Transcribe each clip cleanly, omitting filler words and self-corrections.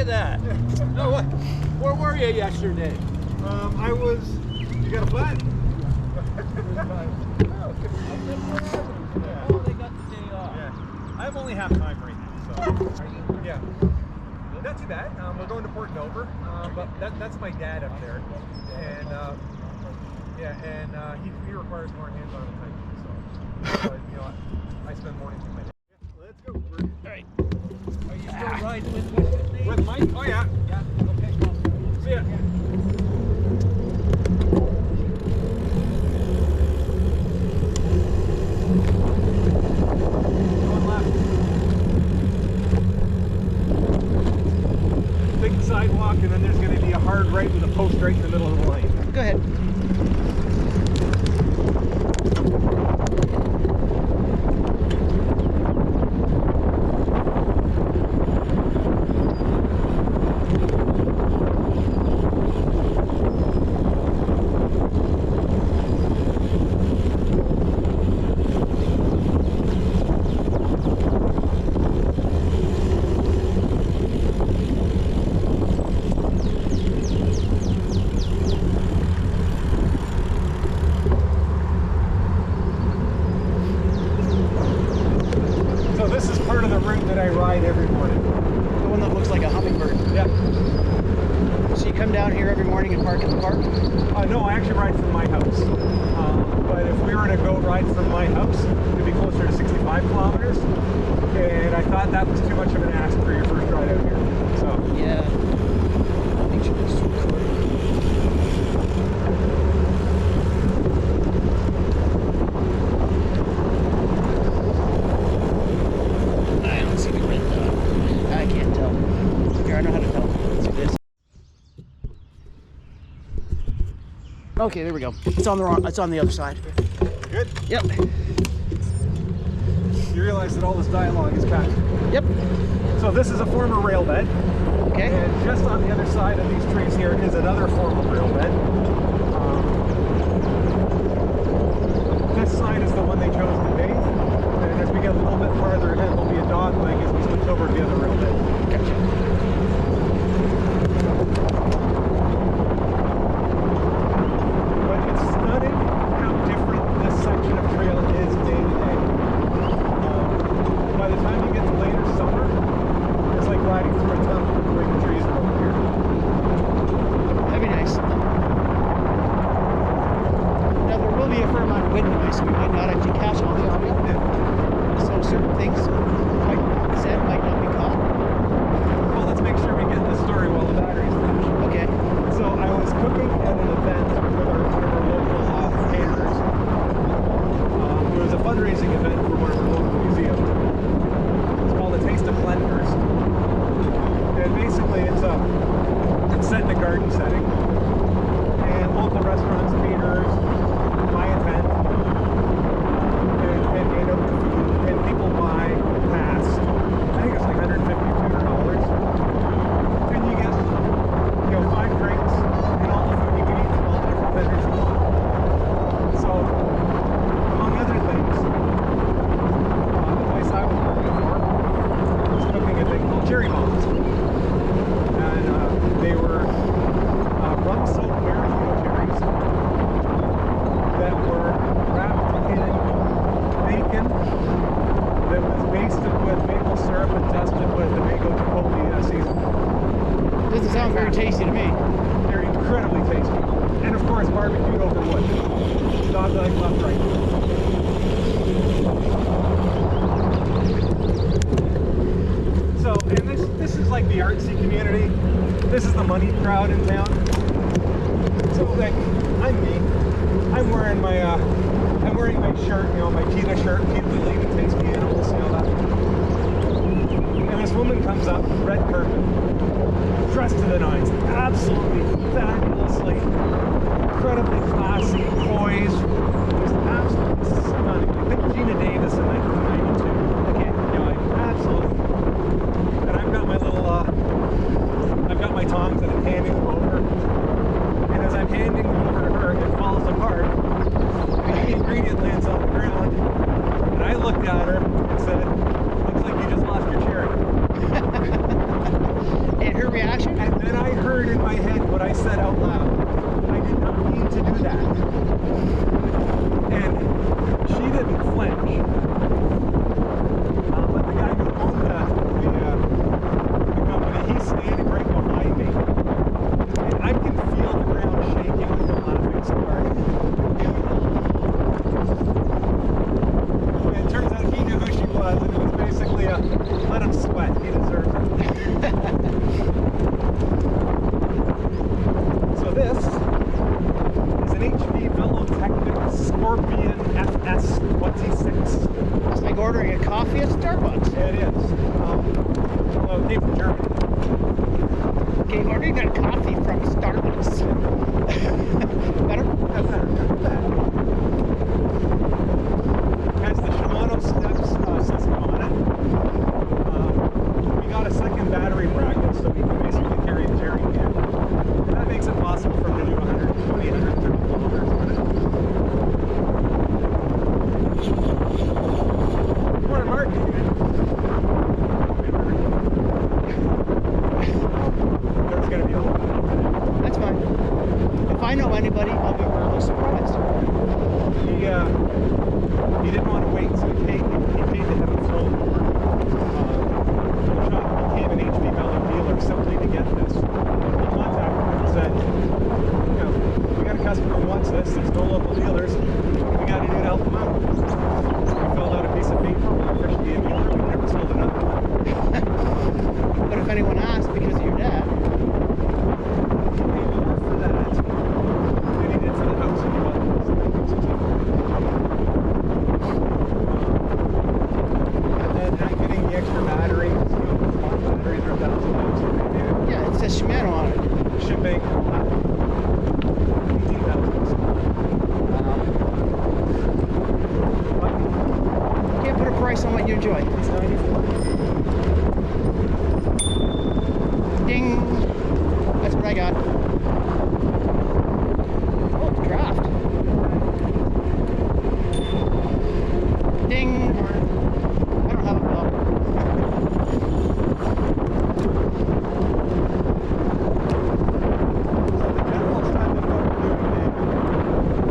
at that. No, what? Where were you yesterday? You got a flat? Oh, they got the day off. Yeah. I'm only half time right now, so. Are you? Yeah. Not too bad. We're going to Port Dover, but that's my dad up there, and he requires more hands-on attention. So, I spend mornings with my dad. Yeah, let's go. All right. Are you still riding with me? With Mike? Oh yeah. Yeah. Okay. Cool. See ya. Going left. Big sidewalk, and then there's going to be a hard right with a post right in the middle of the lane. Go ahead. Every morning. The one that looks like a hummingbird. Yeah. So you come down here every morning and park in the park? No, I actually ride from my house. But if we were to go ride from my house, it'd be closer to 65 kilometers. And I thought that was too much of an ask for your first ride out here. So yeah. I think she was so cool. I can't tell. Here, I know how to tell. Let's do this. Okay, there we go. It's on the other side. Good? Yep. You realize that all this dialogue is back. Yep. So this is a former rail bed. Okay. And just on the other side of these trees here is another former rail bed. This side is the one they chose to pave. And as we get a little bit farther ahead, there'll be a dog leg as we switch over to the other rail bed. Gotcha. But it's stunning how different this section of trail is day to day. By the time you get to later summer, it's like riding through a tunnel the way the trees are over here. That'd be nice. Now there will be a fair amount of wind noise, so we might not actually catch all the audio. So certain things might said might not be caught. Well, let's make sure we get this story while the battery's fresh. Okay. So I was cooking at an event with one of our local caterers. It was a fundraising event for one of our local museums. It's called A Taste of Blenders. And basically it's set in a garden setting. And local restaurants, caterers, buy a tent, and people buy a pass. I think it's like $150 or $200. And you get 5 drinks and all the food you can eat from all the different vendors you want. So, among other things, the place I was working for was cooking a thing called cherry bombs. And they were rum-soaked maraschino cherries that were wrapped in bacon that was basted with maple syrup and dusted with the mango chipotle seasoning. Doesn't sound very tasty to me. They're incredibly tasty. And of course, barbecued over wood. Dog leg left, right. So, and this is like the artsy community. This is the money crowd in town. So, like, I'm me. I'm wearing my shirt, my PETA shirt, People That Leave and Taste Animals, that. And this woman comes up, red carpet, dressed to the nines, absolutely fabulously, incredibly classy, poised, just absolutely stunning. I think Gina Davis in 1992. Okay, absolutely. And I've got my little, I've got my tongs and I'm handing them over. And as I'm handing them over to her, it falls apart. And the ingredient lands on the ground. And I looked at her and said, "Looks like you just lost your cherry." And her ordering a coffee at Starbucks. Yeah, it is. Well, it came from Germany. Okay, ordering a coffee from Starbucks. Better? That's better. Has the Shimano steps system on it. We got a second battery bracket, so we can basically carry the jerry can. And that makes it possible for him to do 120, 130 kilometers on it. Morning, Mark. There's going to be a little bit of it. That's fine. If I know anybody, I'll be really surprised. He didn't want to wait, so he paid to have it flown over. The shop became an HB Mellon dealer simply to get this. He contacted him and said, you know, we got a customer who wants this, there's no local dealers, what we got to do to help them out? We filled out a piece of paper, we're officially a dealer, we've never sold another one. But if anyone asks because of your dad, Maybe more for that than he did for the house when he bought the house in 1962. And then getting the extra batteries, you know, smart batteries are $1,000 to renew. yeah, it says Shimano on it. Shipping, all that. 18,000. Can't put a price on what you enjoy. It's 94. Ding! That's what I got. Oh, it's draft. Ding! I don't have a bell. So the general trend of what we're doing now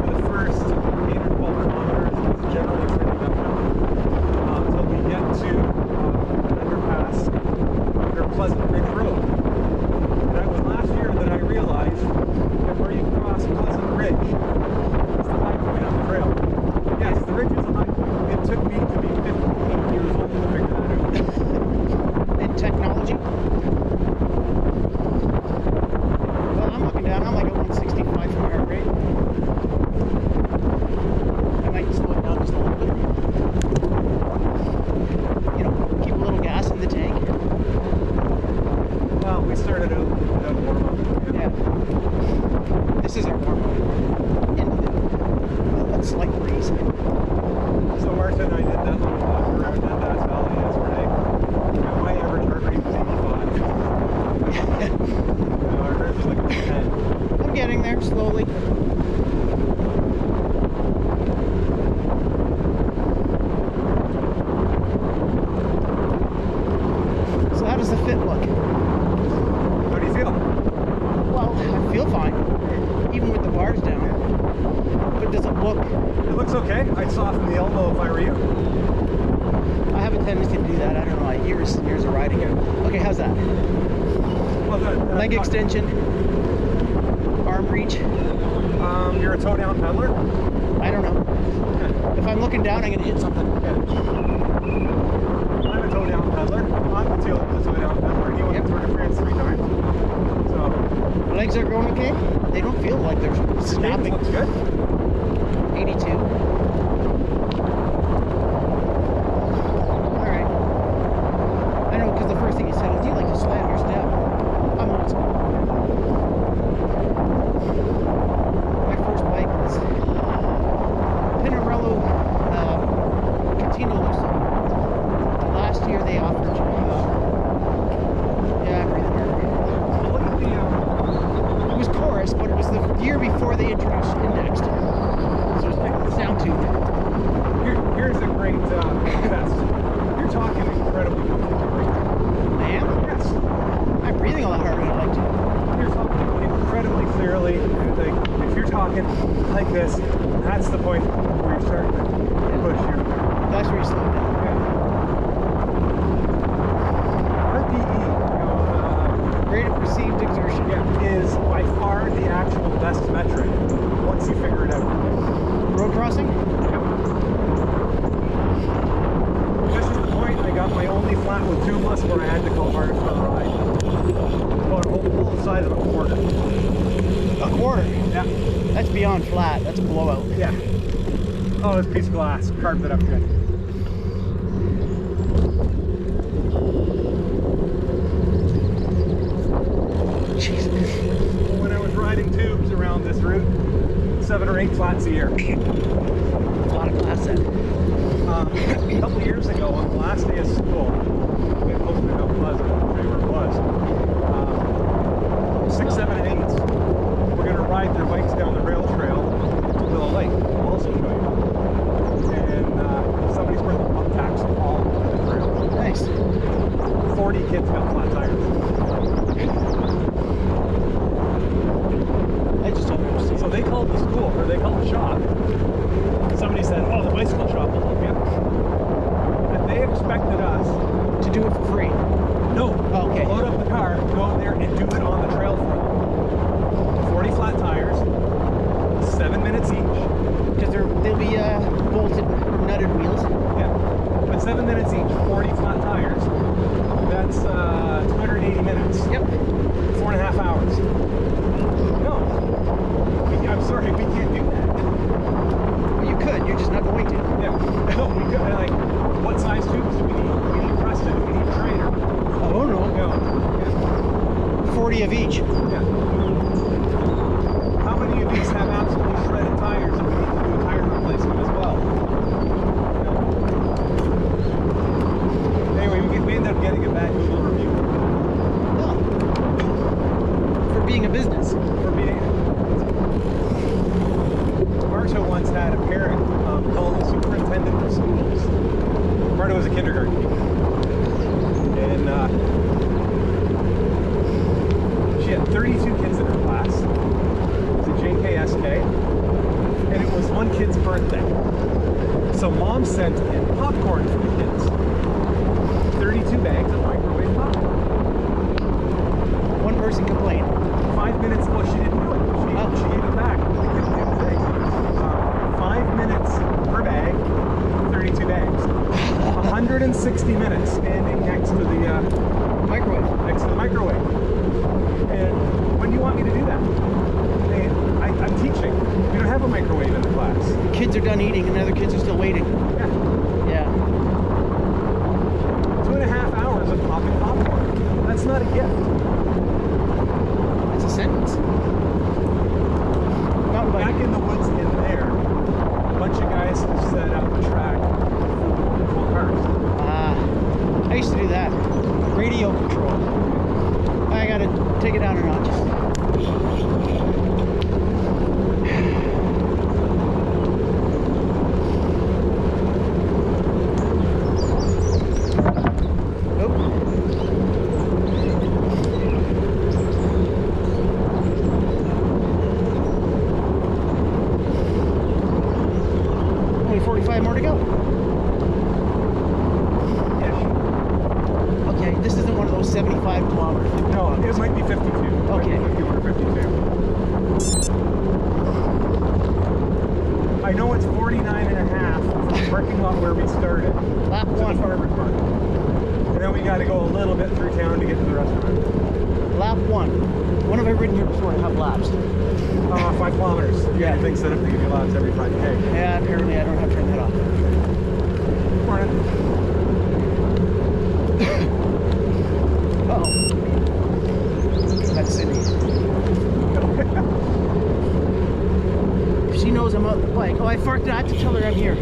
for the first 8 or 12 kilometers is generally pretty downhill until we get to an underpass under Pleasant Ridge Road. And that was last year that I realized that where you cross Pleasant Ridge is the high point on the trail. Yes, the ridge is a high point. It took me to be 58 years old to figure that out. In technology. Well, I'm looking down. I'm like at 165 from heart rate. I might slow it down just a little bit. You know, keep a little gas in the tank. Well, we started out without warm-up. Yeah. This is our warm-up. Into the slight breeze. So Martha and I did that little walk around Dundas Valley yesterday. You know, my average heart rate was 85. Hers was like 10. I'm getting there slowly. So how does the fit look? How do you feel? Well, I feel fine, even with the bars down. But does it look? It looks okay. I'd soften the elbow if I were you. I have a tendency to do that. I don't know. Years of riding it. Okay, how's that? Well, good. Leg extension, arm reach. You're a toe-down peddler? I don't know. If I'm looking down, I'm gonna hit something. Yeah. I'm a toe-down peddler. Montiel is a toe-down peddler. He went to Tour de France 3 times. So, Legs are going okay. They don't feel like they're James snapping. looks good. 82. Alright. I know, because the first thing you said was, do you like to slam your step? I'm old school. My first bike was Pinarello Catino Lusso. Last year they offered, yeah, I'm breathing hard. Look at the, It was chorus, but it was the year before they introduced indexed. So it's like sound tube. here's a great test. You're talking incredibly comfortable right now. I am? Yes. I'm breathing a lot harder than I like to. You're talking incredibly clearly. Like, if you're talking like this, that's the point where you're starting to push your That's where you slow down. RPE, Rate of perceived exertion. is by far the actual best metric once you figure it out. Road crossing? This is the point I got my only flat with tubeless where I had to go hard for the ride. About a whole side of a quarter. A quarter. Yeah. That's beyond flat. That's a blowout. Yeah. Oh, this piece of glass carved it up good. flats a year. A lot of class then. A couple of years ago, on the last day of school, we posted how pleasant it was. 6, 7, and 8s were going to ride their bikes down the rail trail to Willow Lake. I'll also show you. And somebody's put the pump tax all over the trail. Nice. 40 kids got flat tires. I just don't understand. So they called the school, or they called the shop. Somebody said, oh, the bicycle shop will hook you up. And they expected us To do it for free. no, Okay. load up the car, go out there and do it on the trail for them. 40 flat tires, 7 minutes each. Because they'll be bolted or nutted wheels. Yeah, but 7 minutes each, 40 flat tires. That's 280 minutes. Yep. 4.5 hours. No, I'm sorry, we can't do that. Well, you could, you're just not going to. Yeah, no, we could. Like, what size tubes do we need? We need Preston, we need Trainer. Oh no. Yeah. 40 of each. Yeah. How many of these have absolutely shredded tires and we need to do a tire replacement as well? Yeah. Anyway, we ended up getting a bad Google review. No. For being a business. For being... Marta once had a parent call the superintendent of schools. Marta was a kindergarten teacher. And she had 32 kids in her class. It was a JKSK. And it was one kid's birthday. So mom sent in popcorn for the kids. 32 bags of microwave popcorn. One person complained. 5 minutes, well, she didn't do it. She gave it back. 5 minutes per bag, 32 bags. 160 minutes standing next to the Microwave. microwave. And when do you want me to do that? And I'm teaching. We don't have a microwave in the class. Kids are done eating and other kids are still waiting. Yeah. Yeah. 2.5 hours of popping popcorn. That's not a gift. It's a sentence. Mountain Back bike. in the woods in there, a bunch of guys have set up a track for cool cars. I used to do that. Radio control. I gotta take it down a notch. Only 45 more to go. Ish. Okay, this isn't one of those 75 kilometers. No, it might be 52. Okay. 51 or 52. I know it's 49 and a half from the parking lot where we started Lap to the one. farmer's market. And then we got to go a little bit through town to get to the restaurant. Lap one. When have I ridden here before to have laps? 5 kilometers. Yeah. Things set up to give you laps every 5K. Yeah, apparently I don't have to turn that off. Morning. Uh-oh. That's Sydney. If she knows I'm out the bike. Oh, I forgot to tell her I'm here.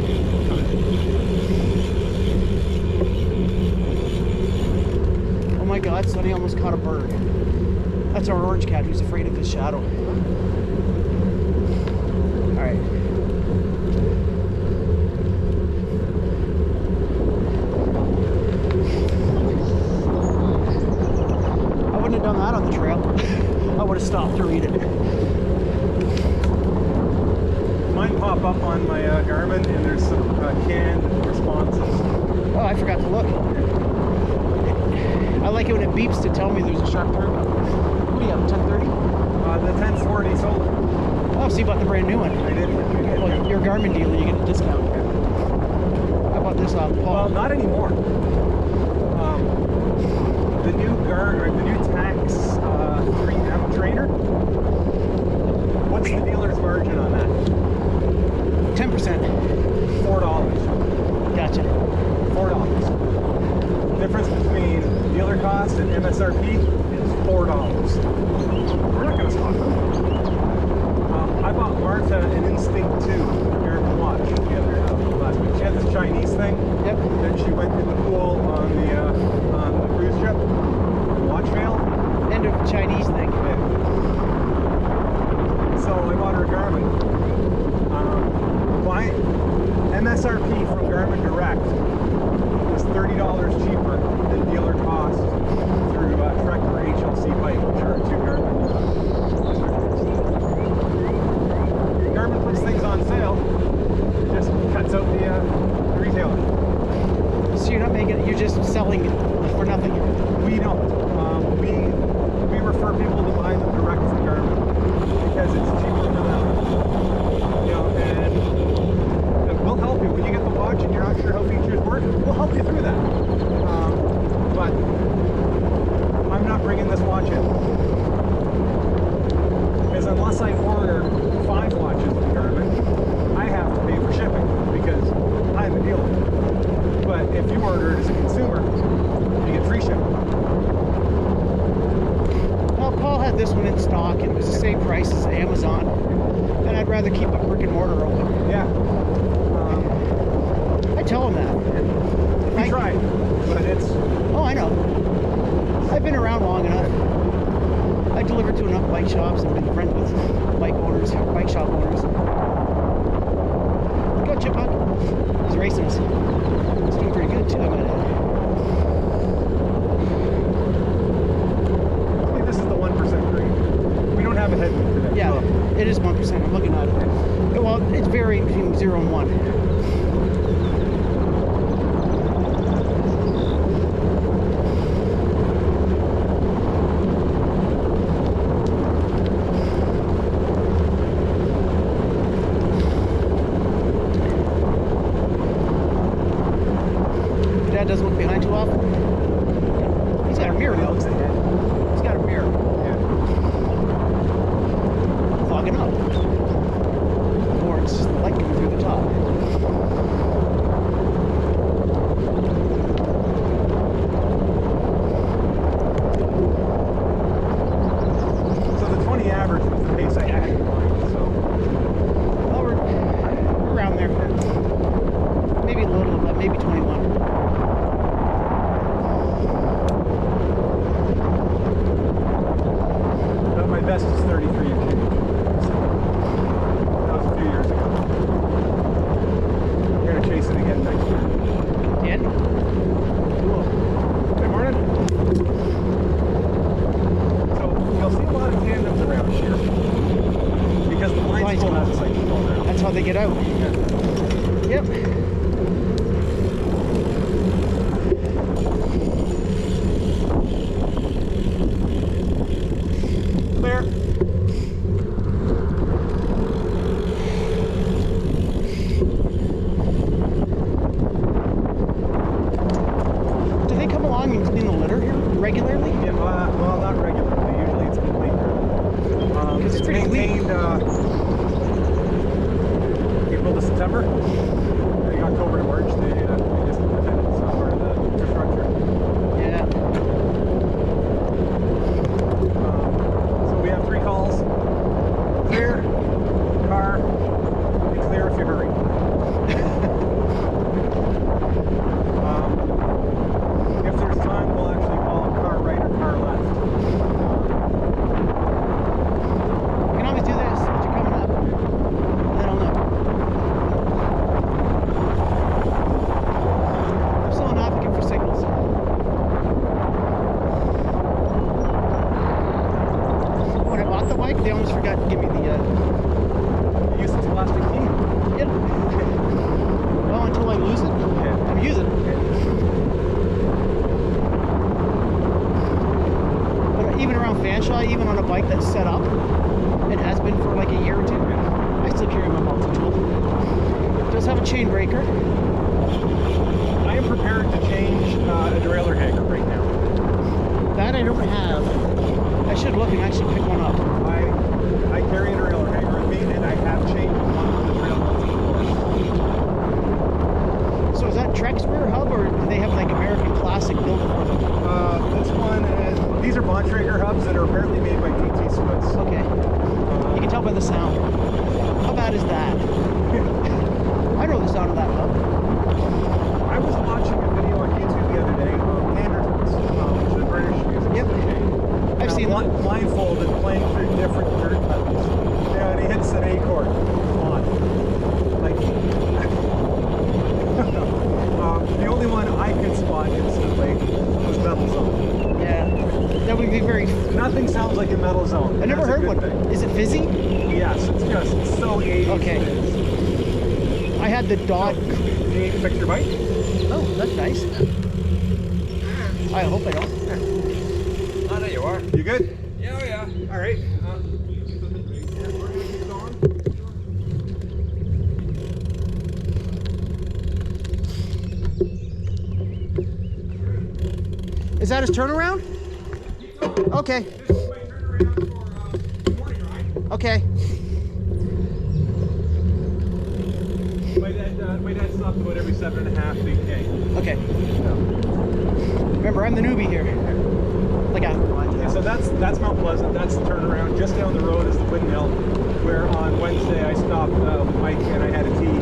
Oh my God, Sonny almost caught a bird. That's our orange cat who's afraid of his shadow. All right. I wouldn't have done that on the trail. I would have stopped to read it. Mine pop up on my Garmin, and there's some canned responses. Oh, I forgot to look. I like it when it beeps to tell me there's a sharp turn. What do you have, 1030? The 1040 sold. Oh, so you bought the brand new one. I did. Well, you're a Garmin dealer, you get a discount. How about this off Paul? Well, not anymore. The new Tax 3M trainer. What's the dealer's margin on that? 10%. $4. Gotcha. $4. Difference between dealer cost and MSRP is $4. We're not going to stop them. I I bought Martha an Instinct 2 American watch the other last week. She had this Chinese thing. Yep. Then she went in the pool on the cruise ship. The watch failed. End of Chinese thing. Yeah. So I bought her a Garmin. Buying MSRP from Garmin Direct was $30 cheaper than dealer cost through Trek or HLC Bike, which are two Garmin distributors. Garmin puts things on sale, it just cuts out the retailer. So you're not making it, you're just selling it for nothing. We don't. We refer people to buy them direct from Garmin because it's cheaper for them. You know, and we'll help you when you get the watch and you're not sure how features work. We'll help you through that. But I'm not bringing this watch in because unless I order 5 watches from Garmin, I have to pay for shipping because I'm a dealer. But if you order it as a consumer, you get free shipping. Well, Paul had this one in stock and it was the same price as Amazon. And I'd rather keep a brick and mortar open. Yeah. I tell him that. We tried, but it's... Oh, I know. I've been around long enough. I delivered to enough bike shops and been friends with bike owners, bike shop owners. Go Chipmunk. He's racing us. He's doing pretty good too, I might add. This is the 1% grade. We don't have a headwind today. Yeah, so. it is 1%. I'm looking at it. Well, it's varying between 0 and 1. Dad doesn't look behind too often. He's got a mirror He though. looks ahead. He's got a mirror. Yeah. Clogging up. Or it's just the light coming through the top. So the 20 average was the pace I had in mind. So Well, we're around there. Maybe a little bit, maybe 21. my best is 33 and change. So that was a few years ago. We're gonna chase it again next year. Yeah. Cool. Good morning. So you'll see a lot of tandems around here because the blind school has a cycle going around. That's how they get out. Yeah. Yep. Clear. Do they come along and clean the litter here regularly? Yeah, well, not regularly. Usually it's complete. Because it's pretty maintained April to September. I think October to March they just attend it. So part of the infrastructure. Yeah. So we have 3 calls. Clear, car, and clear if you hurry. If there's time, we'll actually call a car right or car left. You can always do this as you're coming up. They don't know. I'm still an advocate for signals. When I bought the bike, they almost forgot to give me the Use this plastic key. Yep. Well, until I lose it, Yeah. I'm using it. But even around Fanshawe, even on a bike that's set up, it has been for like a year or 2, I still carry my multi-tool. It does have a chain breaker. I am prepared to change a derailleur hanger right now. That I don't have. I should look and actually pick one up. I carry a derailleur hanger with me, and I have changed one on the trail once before. So is that Trek's rear hub, or do they have like American Classic built for them? This one is, these are Bontrager hubs that are apparently made by DT Swiss. Okay. You can tell by the sound. That would be very. Nothing sounds like a metal zone. I never That's a heard one. good thing. Is it fizzy? Yes, it's so 80s. Okay. I had the dot. You need to fix your bike? Oh, that's nice. I hope I don't. Oh, there you are. You good? Yeah, oh, yeah. All right. Is that his turnaround? Okay. This is my turnaround for the morning ride. Okay. My dad stopped about every 7.5 8K. Okay. Remember, I'm the newbie here. Like Yeah, so that's Mount Pleasant. That's the turnaround. Just down the road is the windmill, where on Wednesday I stopped with Mike and I had a tea.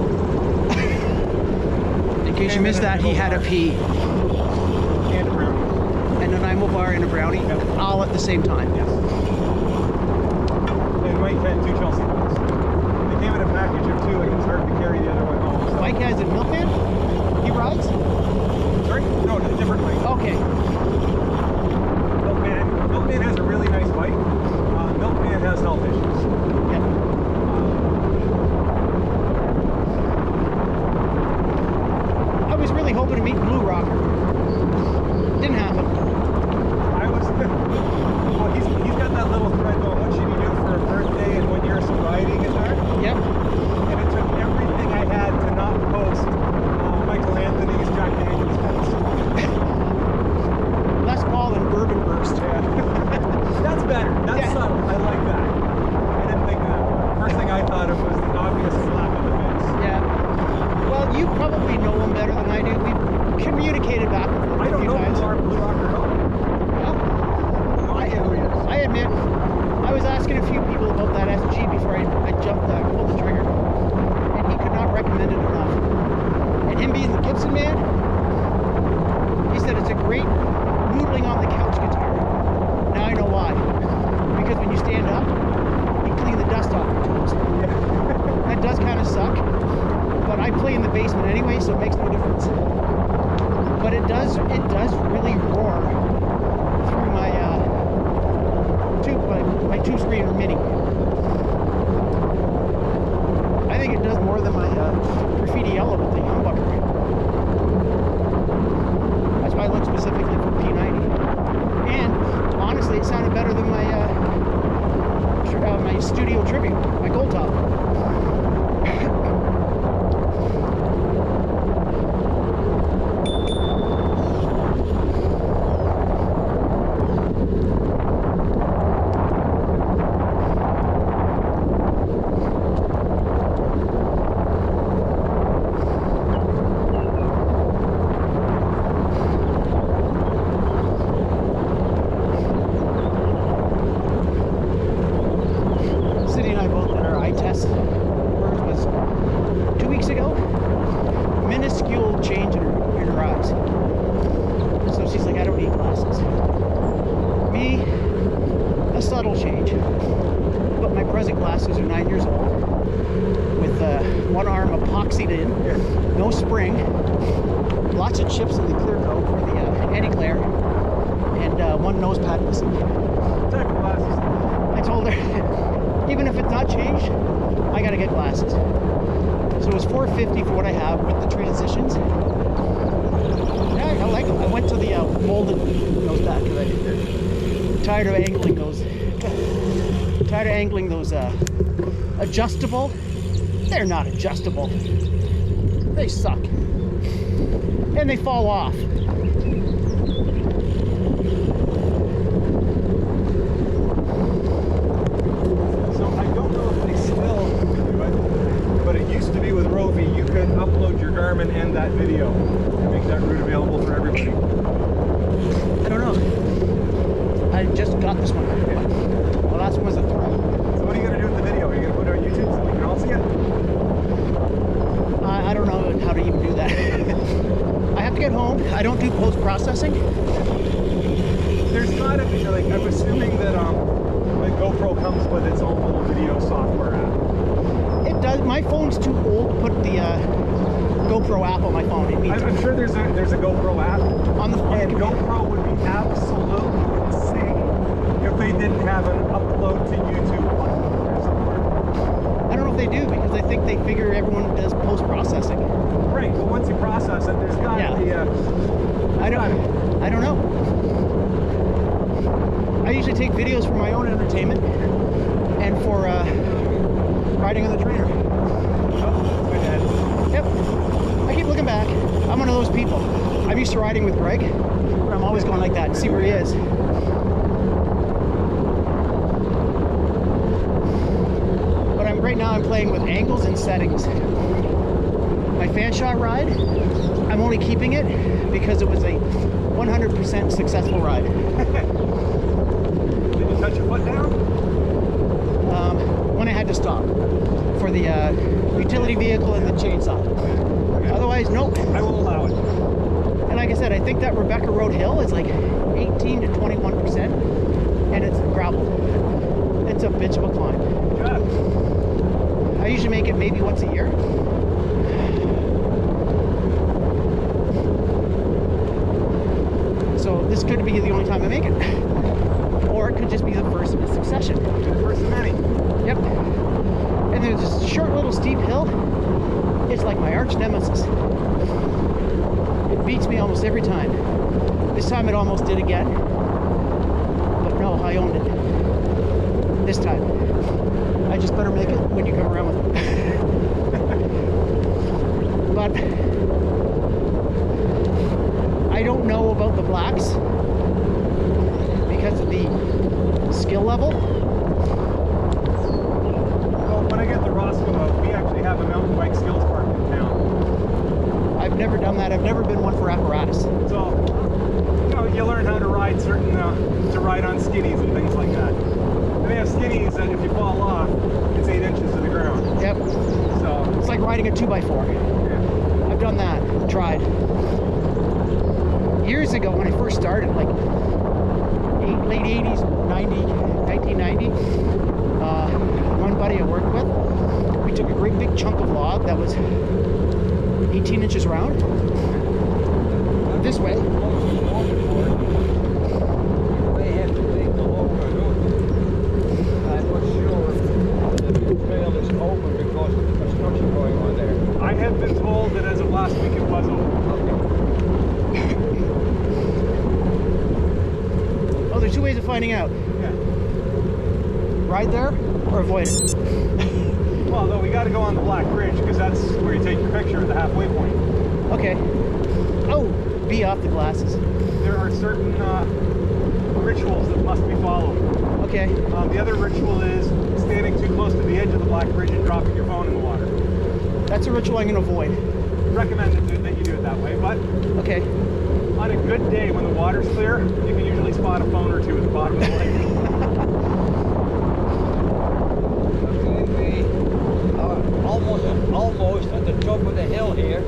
In case you missed that, he had a pee. And a brownie. And an Imo bar and a brownie, Yep. all at the same time. Yes. And Mike had 2 Chelsea balls. They came in a package of 2 and it's hard to carry the other one home. So. Mike has a milkman? He rides? Sorry? No, a different Mike. Okay. Milkman has a really nice bike. Milkman has health issues. Yep. I was really hoping to meet Blue Rocker. Didn't happen. I was, well, he's got that little thread going, what should you do for a birthday and what year sobriety guitar? Yep. And it took everything I had to not post Michael Anthony's Jack Daniels hats. Les Paul and Bourbon Burst. Yeah. That's better. That's Yeah. subtle. I like that. I didn't think of that. First thing I thought of was the obvious slap in the face. Yeah. Well, you probably know him better than I do. We've communicated back and forth I a don't few know times. who our Blue Rocker at all. Well, No idea who he is. I admit, I was asking a few people about that SG before I pulled the trigger, and he could not recommend it enough. And him being the Gibson man, he said it's a great noodling on the couch guitar. Now I know why. Because when you stand up, you clean the dust off your toes. That does kind of suck, but I play in the basement anyway, so it makes no difference. But it does really roar through my tube screener mini. I think it does more than my graffiti yellow with the humbucker. That's why I look specifically for P90. And honestly, it sounded better than my my studio tribute, my gold top. Cindy and I both did our eye test. Hers was 2 weeks ago. Minuscule change in her eyes. So she's like, I don't need glasses. Me, a subtle change. But my present glasses are 9 years old. With one arm epoxied in, no spring, lots of chips in the clear coat for the anti-glare, and one nose pad missing. What type of glasses? I told her, even if it's not changed, I gotta get glasses. So it was $450 for what I have with the transitions. Yeah, I like them. I went to the molded nose pad because I'm tired of angling those adjustable. They're not adjustable. They suck. And they fall off. So I don't know if they still do it, but it used to be with Rovi, you could upload your Garmin and that video and make that route available for everybody. I don't know. I just got this one. The last one was a throw. So what are you going to do with the video? Are you going to put it on YouTube so we can all see it? I don't know how to even do that. I have to get home. I don't do post-processing. There's got to be, like, I'm assuming that the GoPro comes with its own little video software app. It does. My phone's too old to put the GoPro app on my phone. It I'm sure there's a GoPro app, on the phone. and GoPro would be absolutely insane they didn't have an upload to YouTube button or somewhere. I don't know if they do because I think they figure everyone does post-processing. Right, but once you process it, there's got to be a... I don't know. I usually take videos for my own entertainment and for riding on the trainer. Oh, my bad. Yep. I keep looking back. I'm one of those people. I'm used to riding with Greg, where I'm always going like that and see where he is. But right now I'm playing with angles and settings. My fan shot ride, I'm only keeping it because it was a 100% successful ride. Did you touch your foot down? When I had to stop for the utility vehicle and the chainsaw. Okay. Otherwise, nope. I will allow it. And like I said, I think that Rebecca Road hill is like 18 to 21%, and it's gravel. It's a bitch of a climb. Good. I usually make it maybe once a year. So this could be the only time I make it. Or it could just be the first in a succession. The first of many. Yep. And there's this short little steep hill. It's like my arch nemesis. It beats me almost every time. This time it almost did again. But no, I owned it. This time. I just better make it when you come around with it. But I don't know about the blacks because of the skill level. Well, when I get the Roscoe out, we actually have a mountain bike skills park in town. I've never done that. I've never been one for apparatus. So, you know, you learn how to ride certain, to ride on skiddies and things like that. And they have skiddies that if you fall off, it's 8 inches to the ground. Yep. So, It's like riding a 2x4. yeah. I've done that. Tried. Years ago when I first started, like late 80s, 1990, one buddy I worked with, we took a great big chunk of log that was 18 inches round this way. They have to leave the logo, don't they? I'm not sure if the trail is open because of the construction going on there. I have been told that as of last week it was open. Oh, there's two ways of finding out. Yeah. Ride there or avoid it. Well, though, we got to go on the Black Bridge because that's where you take your picture at the halfway point. Okay. Oh, be off the glasses. There are certain rituals that must be followed. Okay. The other ritual is standing too close to the edge of the Black Bridge and dropping your phone in the water. That's a ritual I'm going to avoid. Recommended that you do it that way, but Okay. on a good day when the water's clear, you can usually spot a phone or two at the bottom of the lake. Almost at the top of the hill here.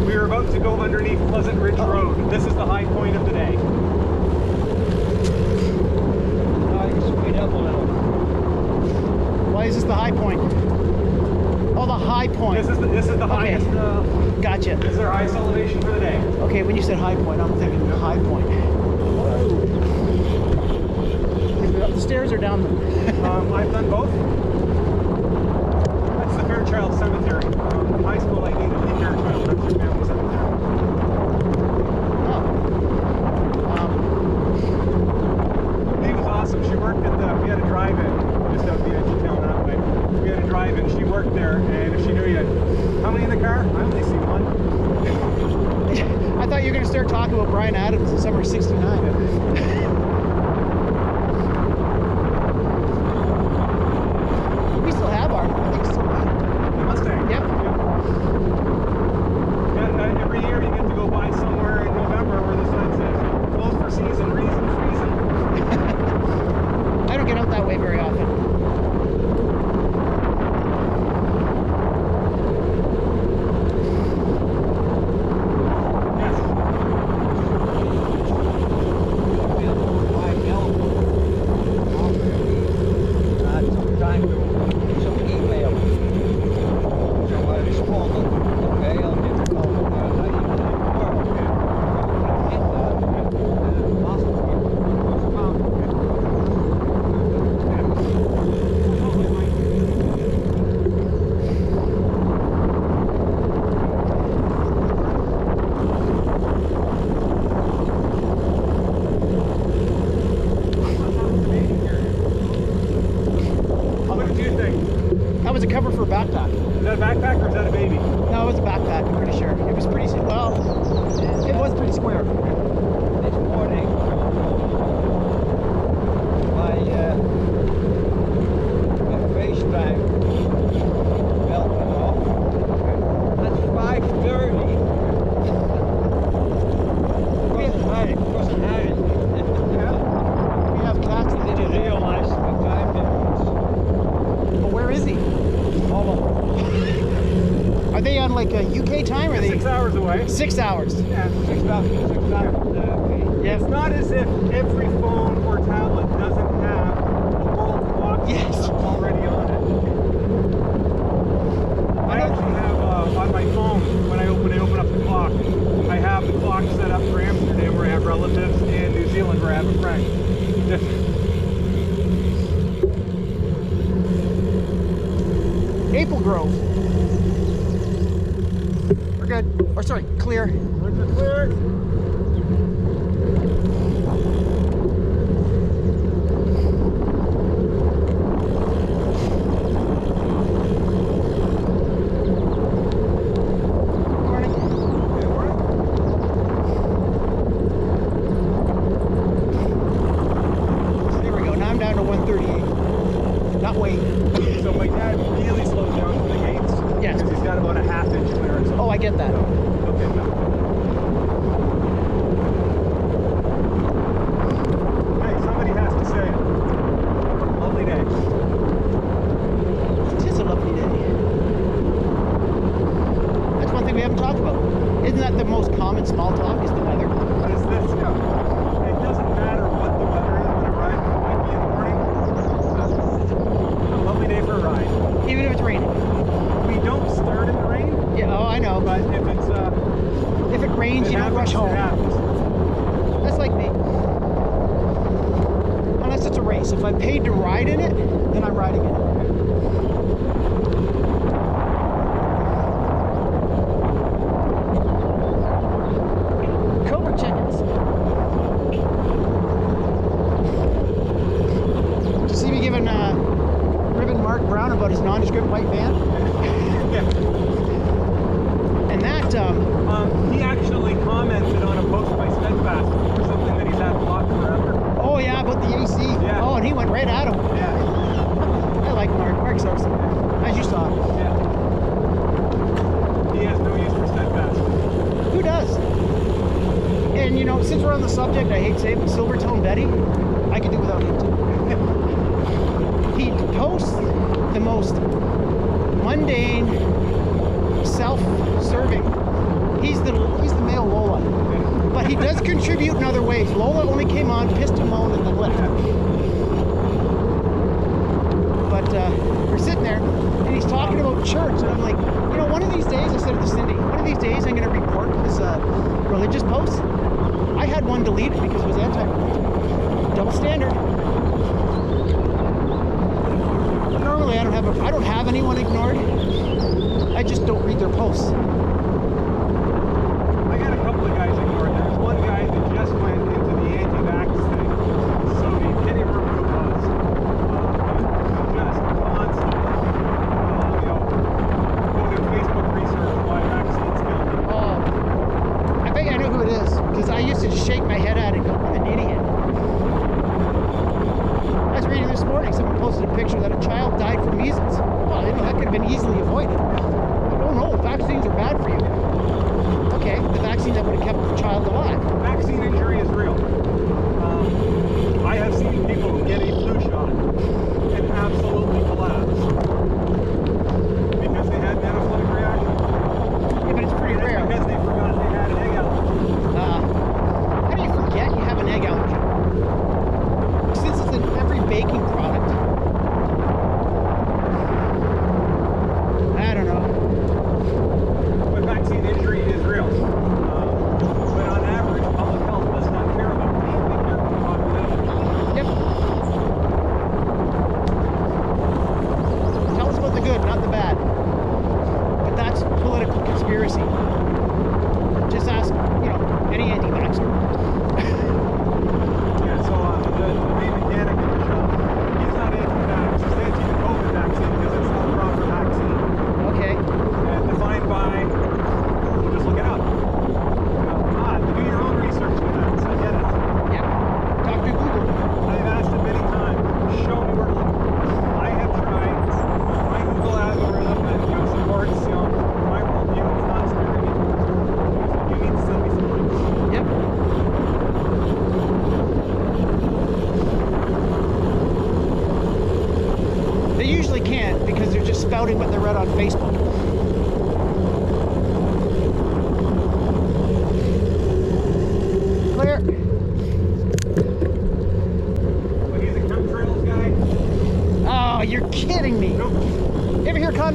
We are about to go underneath Pleasant Ridge Road. This is the high point of the day. I can speed up a little. Why is this the high point? Oh, the high point. This is the highest. Gotcha. This is our highest elevation for the day. Okay, when you said high point, I'm thinking the high point. Is it up the stairs or down them? I've done both. That's the Fairchild Cemetery. In high school, I needed the Fairchild. That's your family cemetery. Oh. He was awesome. She worked at we had a drive-in just out the edge of town that way. We had a drive-in. She worked there, and if she knew you had how many in the car? I only see one. I thought you were going to start talking about Brian Adams in summer '69. We still have our, I think still have. The Mustang. Yep. And every year you get to go by somewhere in November where the sign says closed for season, reason freezing. I don't get out that way very often. Yes. UK time or 6 hours away. 6 hours. Yeah, 6 hours. Yeah. It's not as if every phone or tablet doesn't have a world clock Yes. already on it. I actually have on my phone, when I open up the clock, I have the clock set up for Amsterdam where I have relatives, and New Zealand where I have a friend. Maple Grove. We're good. Or sorry, clear. We're clear. So my dad really slows down for the gates. Yes. Because he's got about a half-inch clearance. Oh, I get that. Okay. Hey, somebody has to say it. Lovely day. It is a lovely day. That's one thing we haven't talked about. Isn't that the most common small talk, is the weather? What is this? Yeah. It doesn't matter what the weather is when I ride from Mikey in the morning. A lovely day for a ride. Even if it's raining. We don't start in the rain. Yeah, oh, I know. But if if it rains, you don't rush home. It happens. That's like me. Unless it's a race. If I'm paid to ride in it, then I'm riding in it. Cobra chickens. Did you see me giving Ribbon Mark Brown about his nondescript white van? Yeah. And that, he actually commented on a post by Steadfast for something that he's had blocked forever. oh yeah, about the AC. Yeah. Oh, and he went right at him. Yeah. I like Mark. Mark's awesome. As you saw. Yeah. He has no use for Steadfast. Who does? And you know, since we're on the subject, I hate saying it, but Silvertone Betty, I could do without him too. He posts the most mundane, self-serving. He's the male Lola, but he does contribute in other ways. Lola only came on, pissed and moaned, and then left. But we're sitting there, and he's talking about church, and I'm like, you know, one of these days, I said to Cindy, one of these days I'm going to report his religious posts. I had one deleted because it was anti-religion. Double standard. Normally I don't have anyone ignored. I just don't read their posts. I got a couple of guys ignored. There's one guy that just went into the anti-vax thing. So he can't even remember who it was. Just constant, quoted Facebook research why vaccines kill people. Oh, I think I know who it is, because I used to just shake my head at it and go, what an idiot. I was reading this morning, someone posted a picture that a child died from measles. Well, you know, that could have been easily avoided. Oh no, vaccines are bad for you. Okay, the vaccine that would have kept the child alive. Vaccine injury is real. I have seen people get a flu shot and absolutely collapse because they had an anaphylactic reaction. Yeah, but it's pretty That's rare. because they forgot they had an egg allergy. How do you forget you have an egg allergy? Since it's in every baking product. I don't know. But vaccine injury is real. But on average, public health does not care about it. They care about the population. Yep. Tell us about the good, not the bad. But that's political conspiracy. Just ask, you know, any anti-vaxxer. Yeah, so the main mechanic in the shop, he's not anti-vax. He's anti-COVID vaccine because it's not a proper vaccine. Okay. And defined by, we'll just look it up. Do your own research with that. I get it. Yep. Talk to Google. I've asked him many times, show me where to look. I have tried. My Google algorithm that supports my worldview is not steering me towards it. You need to send me some links. Yep.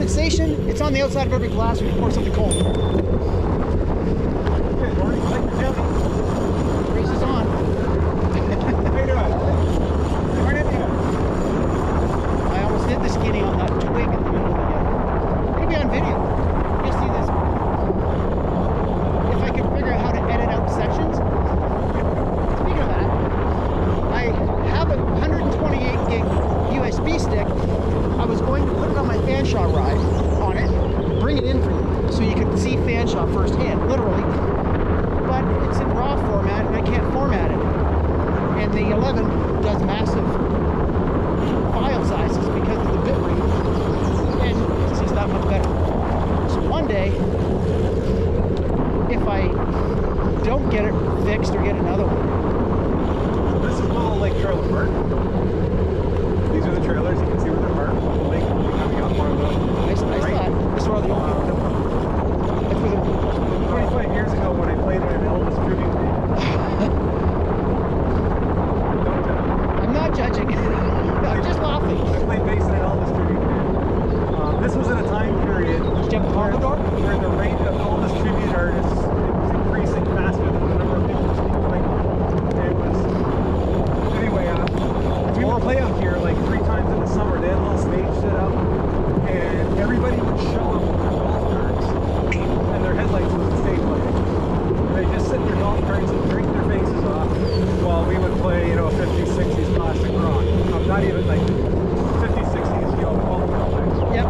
condensation, it's on the outside of every glass when you pour something cold. Good morning. Like the county. Race is on. How you doing? Morning. I almost hit the skinny on that twig in the middle of the maybe on video. You'll see this. If I could figure out how to edit out sections. Speaking of that, I have a 128 gig USB stick. I was going to put it on my Fanshawe ride on it, bring it in for you, so you could see Fanshawe firsthand, literally. But it's in RAW format and I can't format it. And the 11 does massive file sizes because of the bit rate. And it's just that much better. So one day, if I don't get it fixed or get another one. This is Little Lake Trailer Park. These are the trailers. You can see where they're parked. Little Lake coming up on the Nice right. thought. This is where all the old people come from. That's where the 25 years ago when I played in an Elvis tribute band. I'm not judging. I'm just laughing. I played bass in an Elvis tribute band. This was in a time period Did you have a pompadour? where the rate of Elvis tribute artists was increasing faster than the number of people speaking. It was anyway. We would play out here like 3 times in the summer. They had a little stage set up, and everybody would show up with their golf carts, and their headlights was the stage lighting. They just sit in their golf carts and drink their faces off while we would play, 50s, 60s classic rock. Not even like 50s, 60s, all the things. Yep.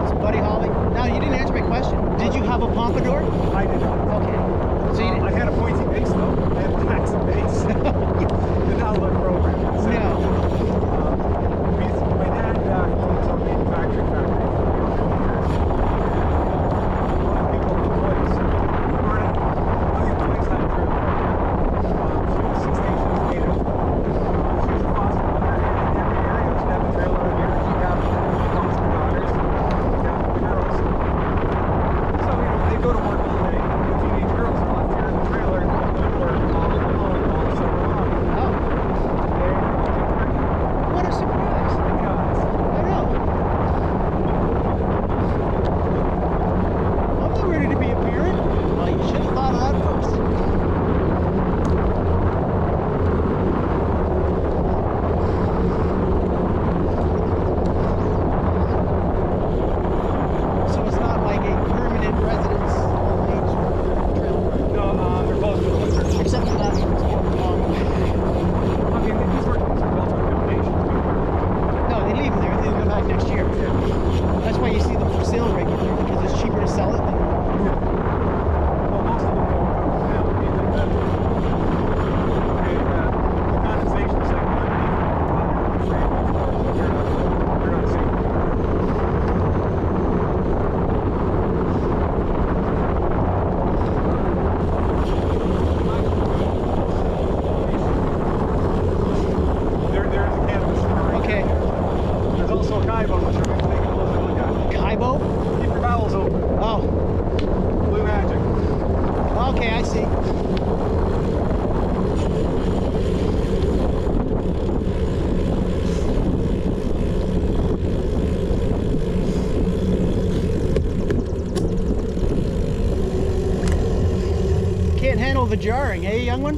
So Buddy Holly. Now you didn't answer my question. Did you have a pompadour? I did not. Okay. So you I didn't. had a pointy base though. I had a Jackson base. Did not look appropriate. So, No. my dad owned some manufacturing factory for a number of years. One of the people in the place, Martin, I'll get the place out of true. She was 6 Nations native. She was a foster mother in every area. She'd have a trailer in here. She'd have foster daughters. She'd have girls. So, they go to work all day. The teenage girls are left here in the trailer and go to work all day long, all summer long. Oh, They all get pregnant. what a surprise. Because I know. I'm not ready to be a parent. Well, you should have thought of that first. So it's not like a permanent residence age trailer. no, they're both with listeners. Except for that, it's long. I mean, these are both accommodations. No, they leave them there. They go back next year. That's why you see them for sale regularly, because it's cheaper to sell it than. Well, most of them go now. Even the condensation cycle underneath they're not safe. There's a cannabis store right Okay. there. There's also a Kaibo, which we're going to take a closer look at. Kaibo? Keep your bowels open. Oh, Blue Magic. okay, I see. Can't handle the jarring, eh, young one?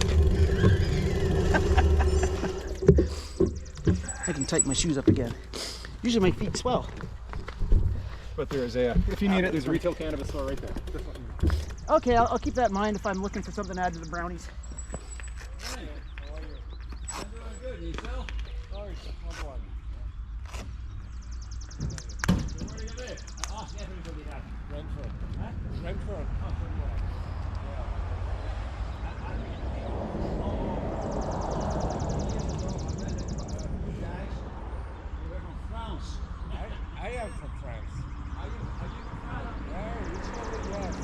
I can tighten my shoes up again. Usually my feet swell. But there's a, if you need it, there's a retail cannabis store right there. This one. Okay, I'll keep that in mind if I'm looking for something to add to the brownies. Hey, how are you? I'm doing good. And yourself? Sorry, no problem. So where do you live? I ask everybody that. Brantford. Huh? Brantford. Oh, Brantford. I am from France. Are you from France? Yeah, originally, yes.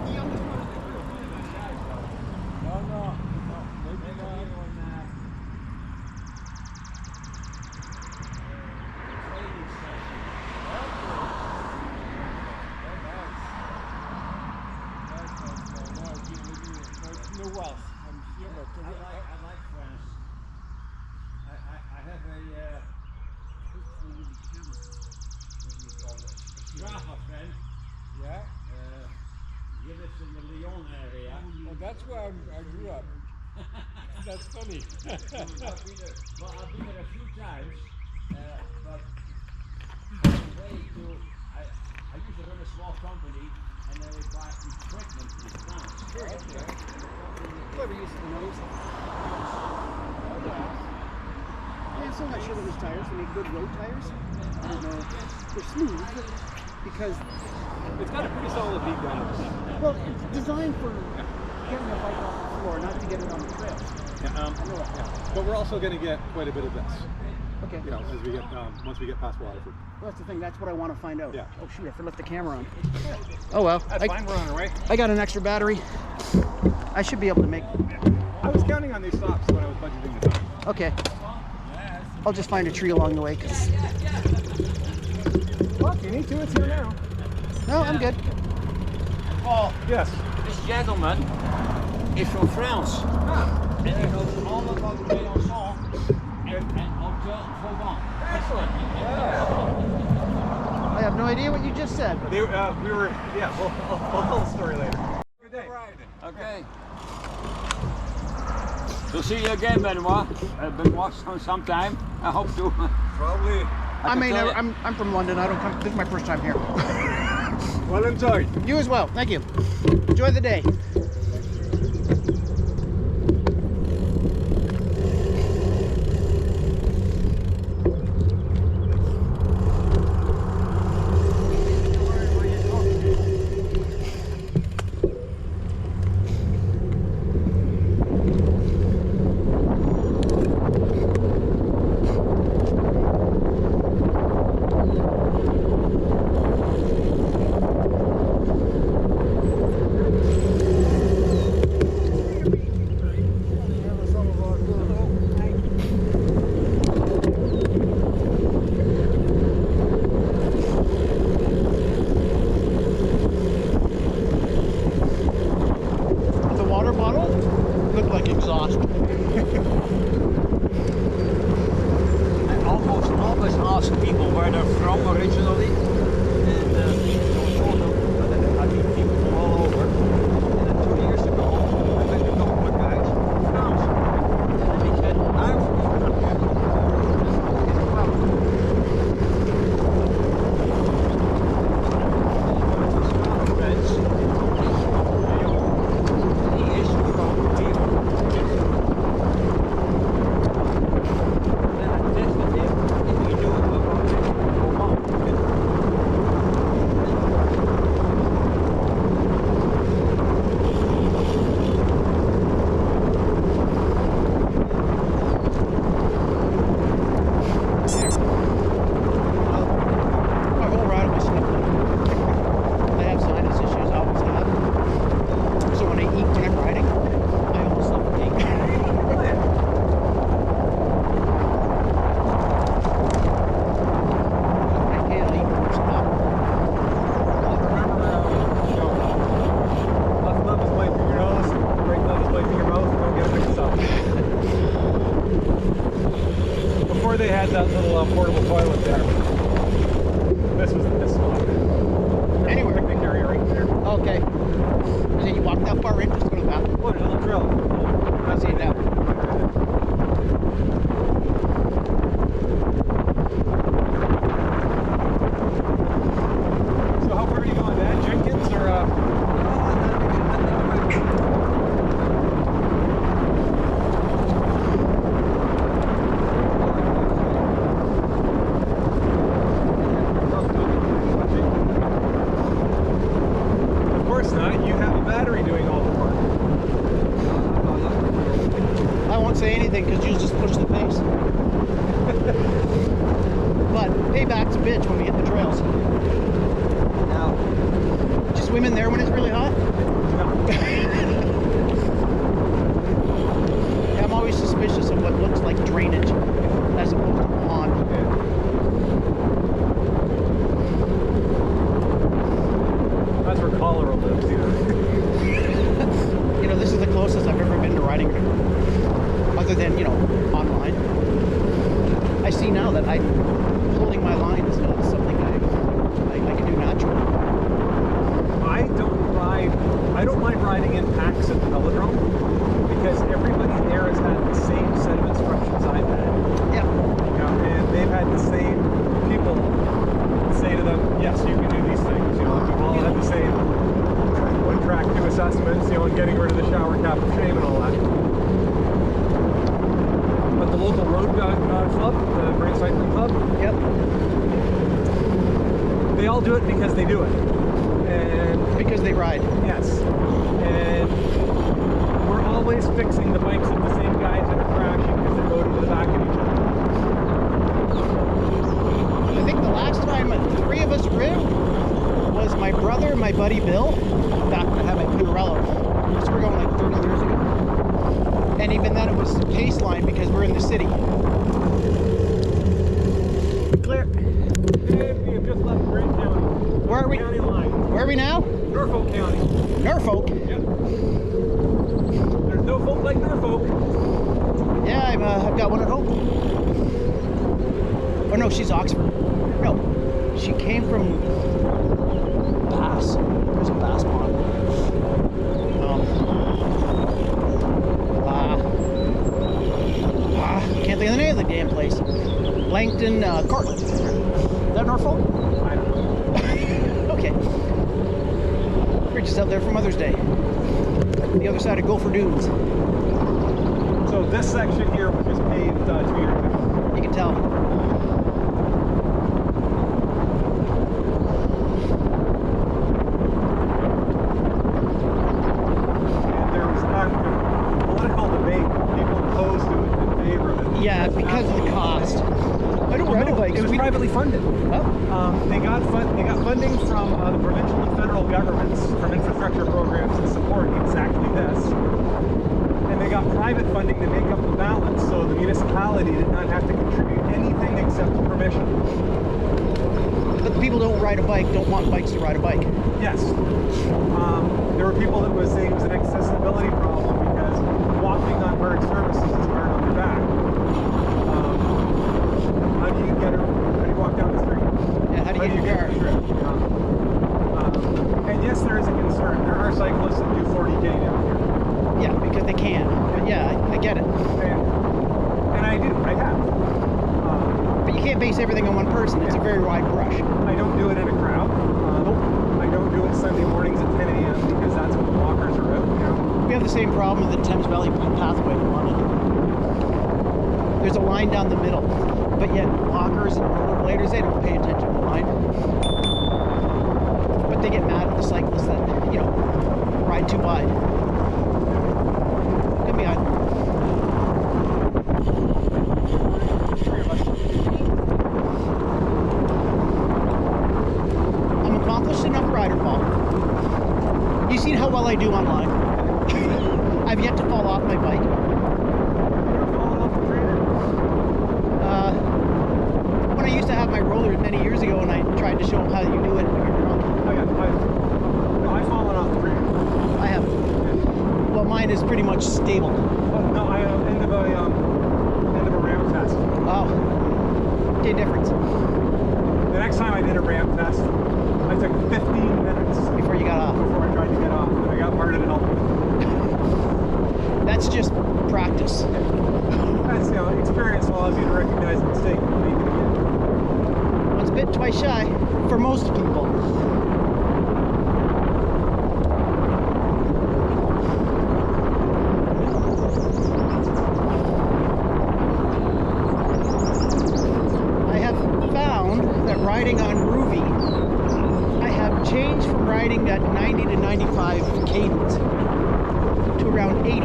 The youngest one in the group. Really nice guys, though. No. Maybe not. Training session. Very nice. No wealth. I'm here, but I like France. I have a 15 friend. Yeah? He lives in the Lyon area. Well, that's where I grew up. That's funny. I've been there a few times, but on the way to, I used to run a small company, and then we buy equipment in France. Whoever uses the nose. I'm still not sure that those tires, they make good road tires. I don't know. They're smooth because, It's got a pretty solid beat on it. well, it's designed for getting a bike off the floor, not to get it on the trail. Yeah, I know that. yeah. But we're also going to get quite a bit of this, Okay. you know, as we get once we get past Waterford. Well, that's the thing. That's what I want to find out. Yeah. Oh shoot! I left the camera on. Oh well. That's fine. We're on our way. I got an extra battery. I should be able to make. I was counting on these stops when I was budgeting the time. Okay. I'll just find a tree along the way. Cause Well, if you need to, it's here now. no, I'm good. Paul, Yes. this gentleman is from France. And he knows all about Besançon and Hotel Vauban. Excellent. I have no idea what you just said. We were, yeah, I'll tell the story later. Good day. Okay. To see you again, Benoit. Benoit, sometime. I hope to. Probably. I may never. I'm from London. I don't come. This is my first time here. Well enjoyed. You as well. Thank you. Enjoy the day. The water bottle looked like exhaust. I always ask people where they're from originally. And I meet people from all over. And then 2 years ago, I met a couple of guys from France. And they said, I'm from France. Friends, he is from here. Then I tested him if he knew about it or My whole ride was I have sinus issues. I always have. So when I eat when I'm riding, I almost suffocate. I can't eat or stop. Left thumb is wiping your nose, right thumb is wiping your mouth, don't get it mixed up. Before they had that little portable toilet there, this was this spot. Anywhere. Picnic area right there. Okay. So you walk that far in just to go to the bathroom? What a little drill. I see it now. So how far are you going, Dad? Jenkins or Of course not. You have a battery doing all the work. I won't say anything because you just push the pace. But payback's a bitch when we hit the trails. now. Did you swim in there when it's really hot? Yeah, I'm always suspicious of what looks like drainage as opposed to a pond. That's where cholera lives here. You know, this is the closest I've ever been to riding other than, you know, online. I see now that holding my line is not something I can do naturally. and getting rid of the shower cap of shame and all that. But the local road club, the Brantford Cycling Club, Yep. they all do it because they do it. And Because they ride. yes, and we're always fixing the bikes of the same guys that are crashing because they're going to the back of each other. I think the last time the three of us rode was my brother, my buddy Bill, back when I had my Pinarello. So we're going like 30 years ago. And even then it was pace line because we're in the city. Clear. And we have just left Grant County. Where are we? County line. Where are we now? Norfolk County. Norfolk. Yep. There's no folk like Norfolk. Yeah, I've got one at home. Oh no, she's Oxford. No, she came from Bass. There's a Bass pond. Can't think of the name of the damn place. Langton, Cortland. Is that Norfolk? I don't know. Okay. We're just out there for Mother's Day. The other side of Gopher Dunes. So this section here was just paved 2 years ago. You can tell. And there was not political debate. People opposed to it in favor of it. Yeah, because of the cost. I don't ride a bike. It was privately funded. Oh. They got funding from the provincial and federal governments from infrastructure programs to support exactly this. And they got private funding to make up the balance, so the municipality did not have to contribute anything except permission. But the people who don't ride a bike don't want bikes to ride a bike. Yes. There were people that was saying it was an accessibility problem because walking on hard surfaces is hard on your back. How do you walk down the street? Yeah, how do you get your car? And yes, there is a concern. There are cyclists that do 40K down here. Yeah, because they can. But yeah, I get it. And I do. I have. But you can't base everything on one person. It's a very wide brush. I don't do it in a crowd. I don't do it Sunday mornings at 10 a.m. because that's when the walkers are out. You know? We have the same problem with the Thames Valley pathway in London. There's a line down the middle, but yet walkers and rollerbladers, they don't pay attention to the line. But they get mad at the cyclists that, you know, ride too wide. Come behind. I'm accomplished enough rider, Paul. You've seen how well I do online. I've yet to fall off my bike. When I used to have my rollers many years ago and I tried to show them how you do it when you're drunk. I've fallen off the train. I have. Well, mine is pretty much stable. No, I end of a ramp test. Oh. Okay, difference. The next time I did a ramp test, I took 15 minutes Before you got off. before I tried to get off, and I got parted and helped. That's just practice. That's, experience allows you to recognize a mistake and make it again. Once bit, twice shy for most people. I have found that riding on Ruby, I have changed from riding at 90 to 95 cadence to around 80.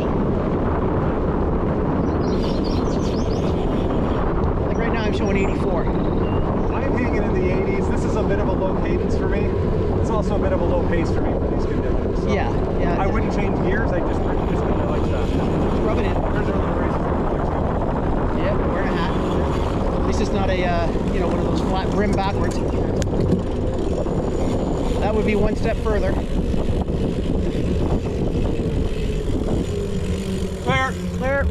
Like right now I'm showing 84. I'm hanging in the 80s. This is a bit of a low cadence for me. It's also a bit of a low pace for me for these conditions. So Yeah. I wouldn't change gears. I just kind of like that. Rub it in. There's our little races. Yeah, wearing a hat. At least it's not a, one of those flat brim backwards. That would be one step further. Clear. Clear.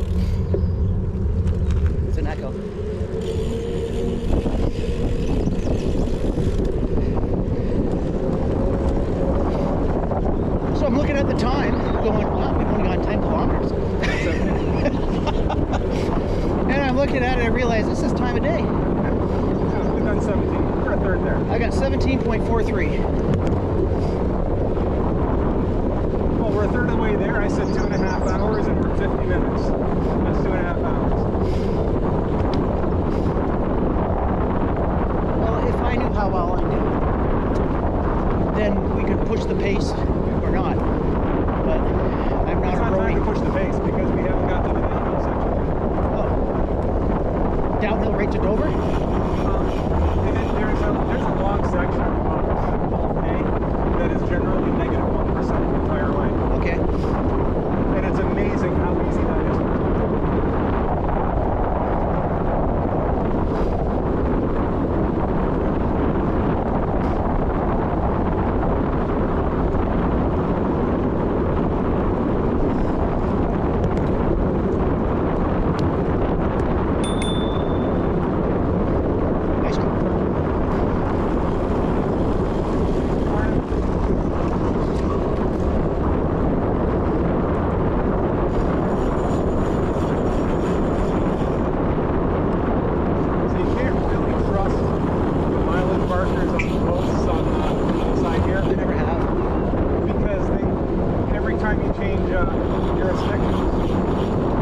It's an echo. So I'm looking at the time, going, wow, we've only gone 10 kilometers. And I'm looking at it, I realize this is time of day. We've done 17. We're a third there. I got 17.43. Well, we're a third of the way there. push the pace or not. But I'm not It's a not time to roadie. push the pace because we haven't got to the downhill section. Oh. Downhill right to Dover? And there's a long section of Gulf A that is generally negative 1% the entire line. Okay. And it's amazing how easy that is. Nice one. So you can't really trust the mileage markers on the posts on the side here I never have. because every time you change jurisdiction,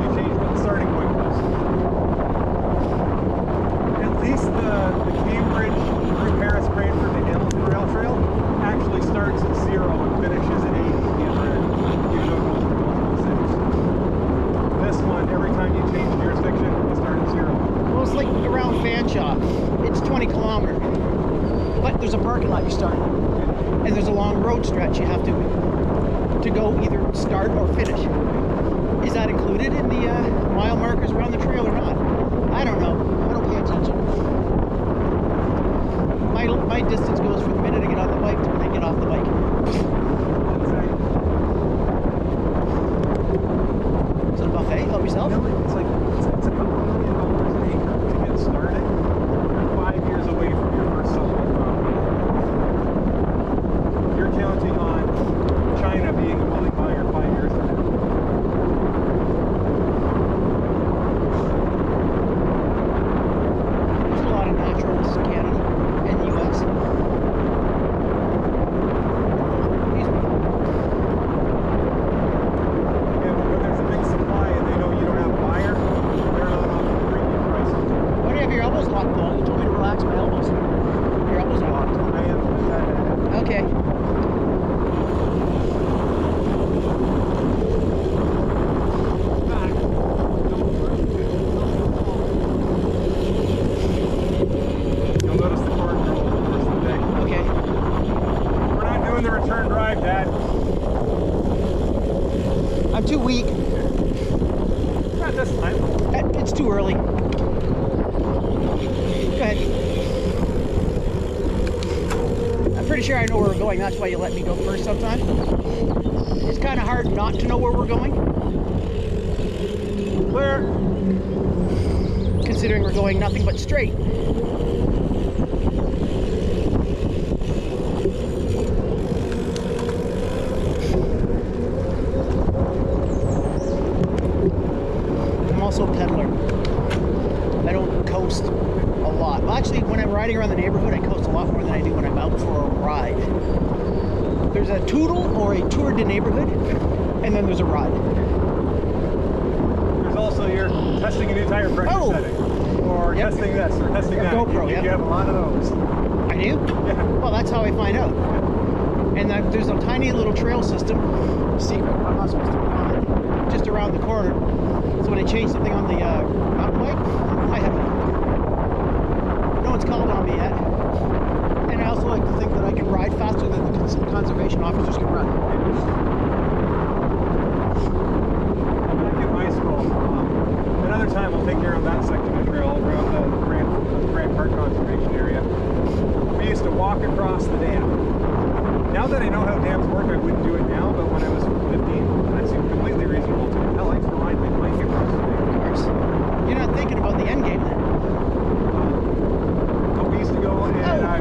you change what the starting point was. At least the Cambridge through Paris, Brantford to Hamilton Rail Trail actually starts at 0 and finishes at 80 at the other end, even though it goes through multiple cities. This one, every time you change jurisdiction, you start at 0. Well, it's like around Fanshawe. It's 20 kilometers. But there's a parking lot you start. And there's a long road stretch you have to go either start or finish. Is that included in the mile markers around the trail or not? I don't know. I don't pay attention. My distance goes from the minute I get on the bike to when I get off the bike. Is it a buffet? Help yourself? No, it's like it's a couple $1 million an acre to get started. You're 5 years away from your first settlement property. You're counting on China being a willing buyer 5 years from now. There's a lot of naturals in Canada and the US. Excuse me. And when there's a big supply and they know you don't have a buyer, they're not offering premium prices. Why do you have your elbows locked, Paul? You told me to relax my elbows. Your elbows are locked. I am. Okay. Back. You'll notice the car drove for the rest of the day. Okay. We're not doing the return drive, Dad. I'm too weak. Not this time. It's too early. Go ahead. I'm pretty sure I know where we're going. That's why you let me go first sometimes. It's kind of hard not to know where we're going, Clear. considering we're going nothing but straight. I'm also a peddler. I don't coast a lot. Well, actually, when I'm riding around the neighborhood, I coast a lot more than I do when I'm out for a ride. There's a tootle or a tour de neighborhood, and then there's a ride. There's also your testing a new tire pressure setting. Or Yep. testing this, or testing Or that. GoPro, you, yep. you have a lot of those. I do? Yeah. Well, that's how I find out. And there's a tiny little trail system, secret, I'm not supposed to be on it, just around the corner. So when I change something on the mountain bike, I have it. No one's called on me yet. And I also like to think that I can ride faster than the conservation officers can run. Back in high school, another time we'll take you around that section of trail, around the Brantford conservation area. We used to walk across the dam. Now that I know how dams work, I wouldn't do it now, but when I was 15, that seemed completely reasonable to me. Hell, I used to ride my bike across the dam. Of course. You're not thinking about the end game then. But we used to go and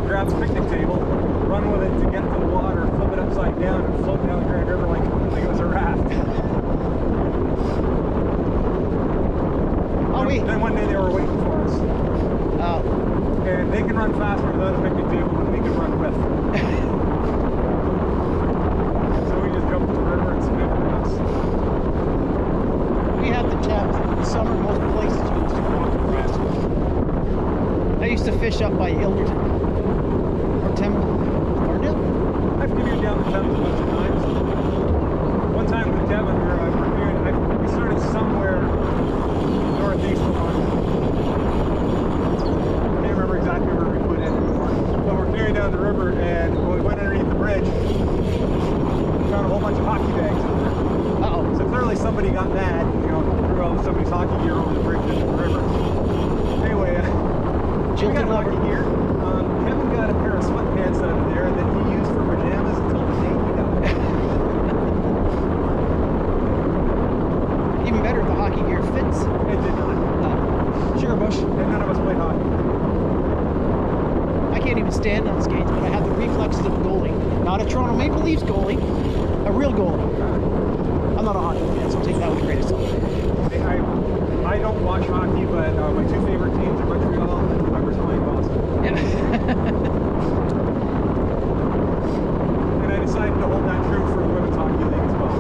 grab a picnic table, run with it to get to the water, flip it upside down, and float down the Grand River like it was a raft. Oh, wait. Then one day they were waiting for us. Oh. And they can run faster without a picnic table than we can run with. So we just jumped in the river and swam across. We have the Thames. In summer, most places you just walk across. I used to fish up by Ilderton. Or Thorndale? I've canoed down the Thames a bunch of times. One time with Devin, we started somewhere northeast of London. Can't remember exactly where we put in anymore. But we're clearing down the river, and when we went underneath the bridge, we found a whole bunch of hockey bags in there. Uh-oh. So clearly somebody got mad, threw all somebody's hockey gear over the bridge into the river. Anyway, we got hockey gear. Kevin got a pair of sweatpants out of there that he used for pajamas until the day he died. Even better if the hockey gear fits. It did not. Sure, Bush. And none of us played hockey. I can't even stand on skates, but I have the reflexes of a goalie. Not a Toronto Maple Leafs goalie, a real goalie. I'm not a hockey fan, so take that with a grain of salt. I don't watch hockey, but my two favorite teams are Montreal and whoever's playing Boston. Yeah. And I decided to hold that true for the women's hockey league as well.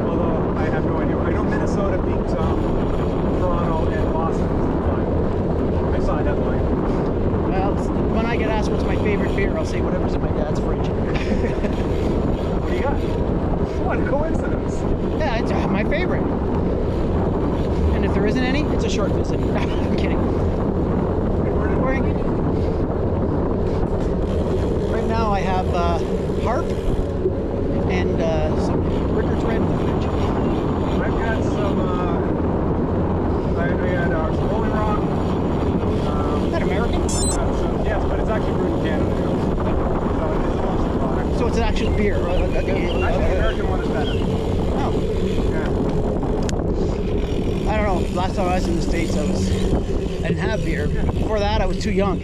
Although I have no idea. I know Minnesota beat Toronto and Boston in the final. I saw a headline. Well, when I get asked what's my favorite beer, I'll say whatever's in my dad's fridge. What do you got? What a coincidence. Yeah, it's my favorite. And if there isn't any, it's a short visit. I'm kidding. Right now I have Harp and some Rickards Red in the fridge. I've got some, I had some Rolling Rock. Is that American? Yes, but it's actually brewed in Canada. So it's mostly product. So it's an actual beer. Actually, the American one is better. Oh. Yeah. I don't know. Last time I was in the States, I didn't have beer. Before that, I was too young.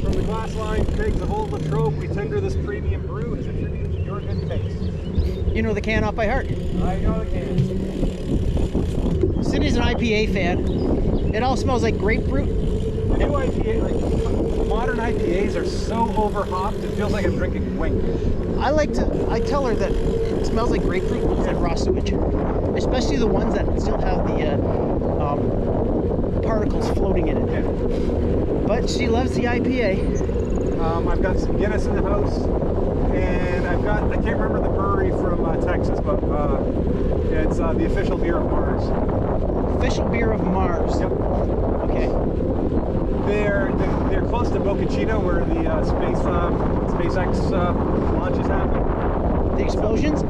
From the glass line, pigs of Old Latrobe, we tender this premium brew as a tribute to your good taste. You know the can off by heart. I know the can. Cindy's an IPA fan. It all smells like grapefruit. The new IPA, like modern IPAs are so overhopped, it feels like I'm drinking wink. I tell her that it smells like grapefruit and raw sewage. Especially the ones that still have the particles floating in it. Yeah. But she loves the IPA. I've got some Guinness in the house, and I can't remember the brewery from Texas, but it's the official beer of Mars. Official beer of Mars. Yep. Okay. They're close to Boca Chica, where the SpaceX launches happen. The explosions?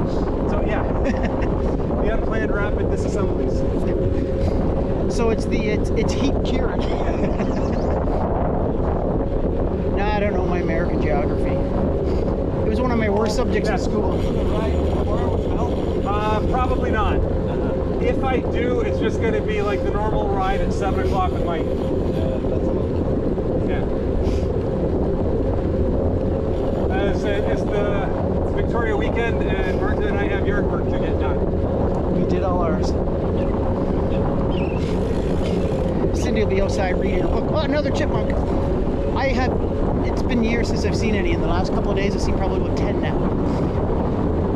So yeah, the unplanned rapid disassemblies. So it's heat cured. Nah, I don't know my American geography. It was one of my worst subjects in school. Probably not. If I do, it's just going to be like the normal ride at 7 o'clock with Mike. Yeah. It's the Victoria weekend, and Martha and I have yard work to get done. We did all ours. Cindy will be outside reading a book. Oh, another chipmunk. It's been years since I've seen any. In the last couple of days, I've seen probably about 10 now.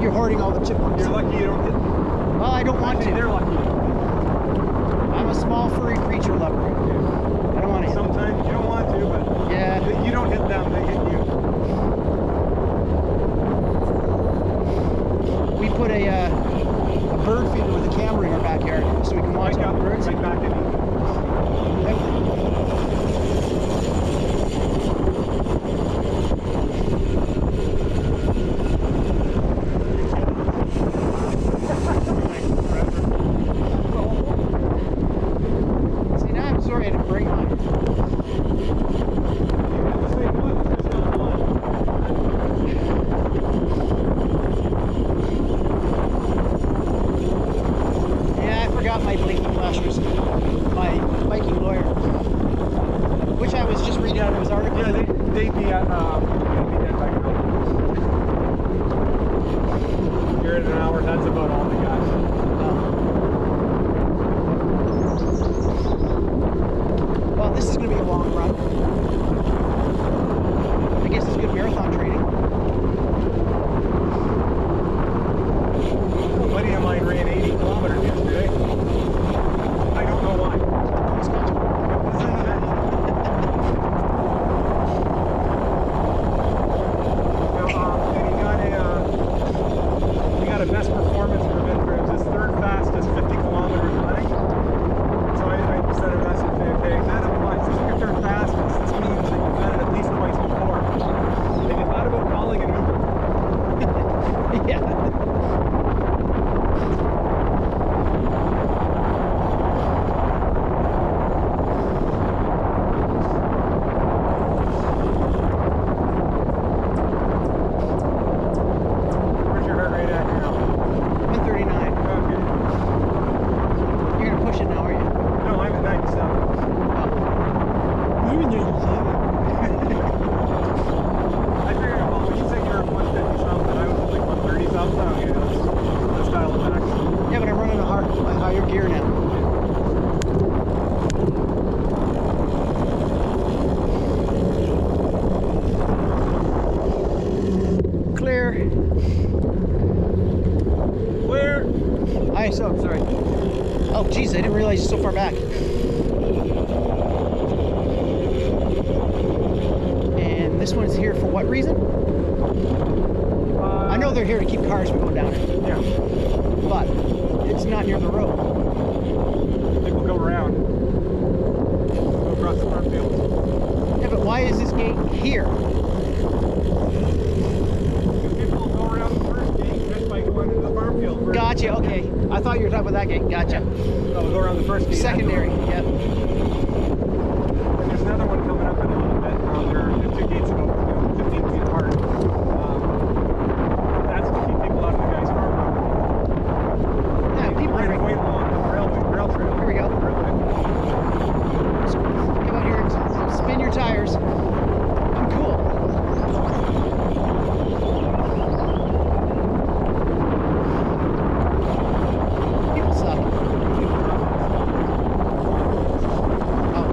You're hoarding all the chipmunks. You're lucky you don't hit them. Well, I don't want to. They're lucky. I'm a small furry creature lover. I don't want to hit them. Sometimes you don't want to, but Yeah. you don't hit them, they hit you. We put a bird feeder with a camera in our backyard so we can watch all the birds. Right back in. See, now I'm sorry I didn't bring mine. Yeah, I forgot my blinking flashers. My biking lawyer. Yeah. Where's your heart rate at now? 139. Okay. You're gonna push it now, are you? No, I'm at 97. Maybe 97. I figured, well, when you said you were 150 something, I was at like 130 something. Okay, let's dial it back. Yeah, but I'm running a higher gear now. Clear. Clear. ISO, sorry. Oh, geez, I didn't realize you're so far back. And this one's here for what reason? I know they're here to keep cars from going down it, Yeah. but it's not near the road. I think we'll go around. Go across the farm fields. Yeah, but why is this gate here? People will go around the first gate just by going into the farm field. first. Gotcha, okay. I thought you were talking about that gate. Gotcha. No, we'll go around the first gate. Secondary, yep. And there's another one coming up in a little bit. There are 2 gates about 15 feet apart. That's to keep people out of the guy's farm property. Yeah, people Right are away along the rail trail. Here we go. Railway. Come out here and spin your tires. I'm cool. People suck. Oh.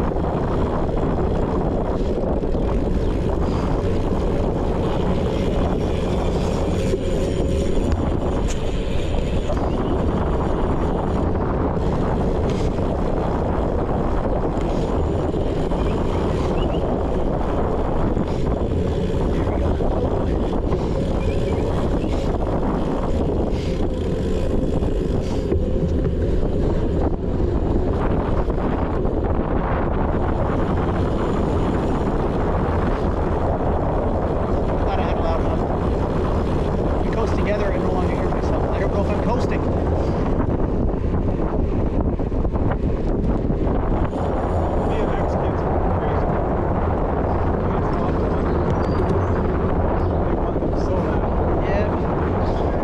Thought I had a loud enough. We coast together, I no longer hear myself. I don't know if I'm coasting. BMX kids are crazy. It's awful. They want them so bad. Yeah.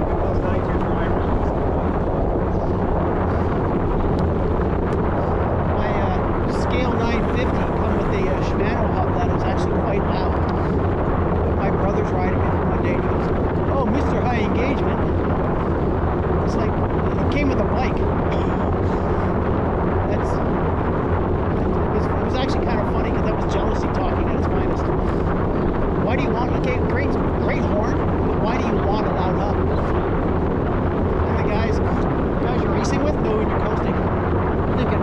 Get those 9-year drivers. My scale 950 come with the Shimano hub that is actually quite loud. But my brother's riding it one day and he goes, "Oh, Mr. High Engagement." It's like, it came with a bike. It was actually kind of funny because that was jealousy talking at its finest. Why do you want, okay, great horn, but why do you want a loud hub? And the guys you're racing with know when you're coasting. Thinking,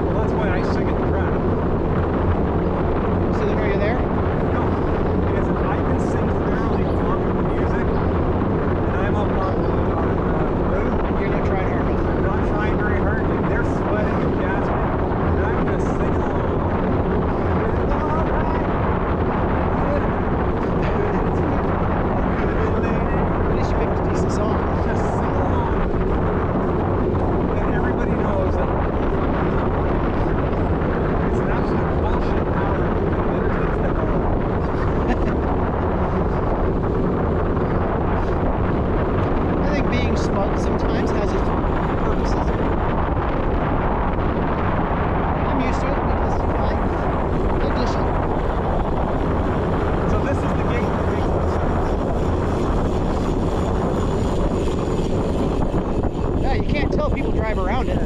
Well, that's why I sing at the track. so they know you're there? No, because if I can sing thoroughly along with the music, and I'm up on the road, You're not trying hard enough. I'm not trying very hard, and they're sweating and gasping, and I'm just singing along. At least you picked a decent song. Just sing along. And everybody knows that it's an absolute bullshit power that takes the power. I think being smug sometimes has its purposes. I'm used to it because I audition. So this is the gate that makes no sense. Yeah, you can't tell people drive around it.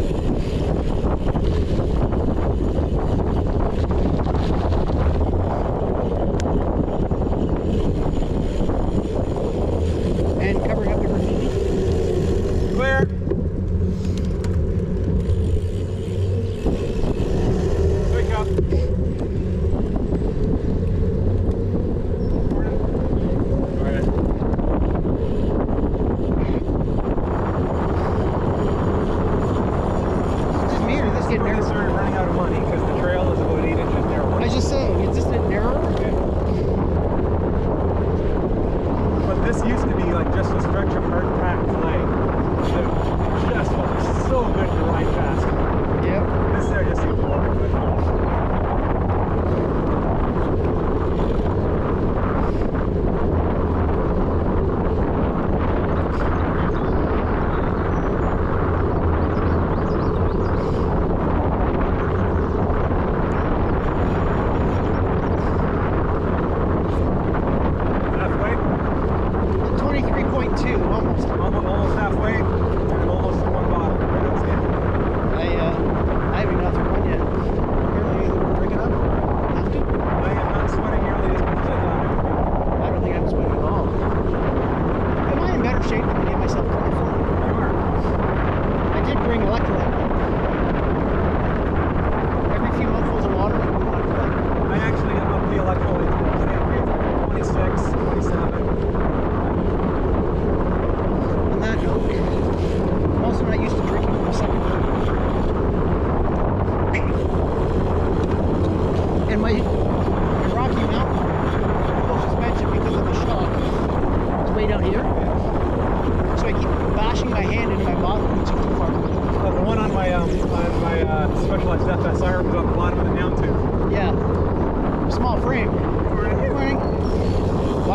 And covering up the graffiti. Clear. Wake up. Alright.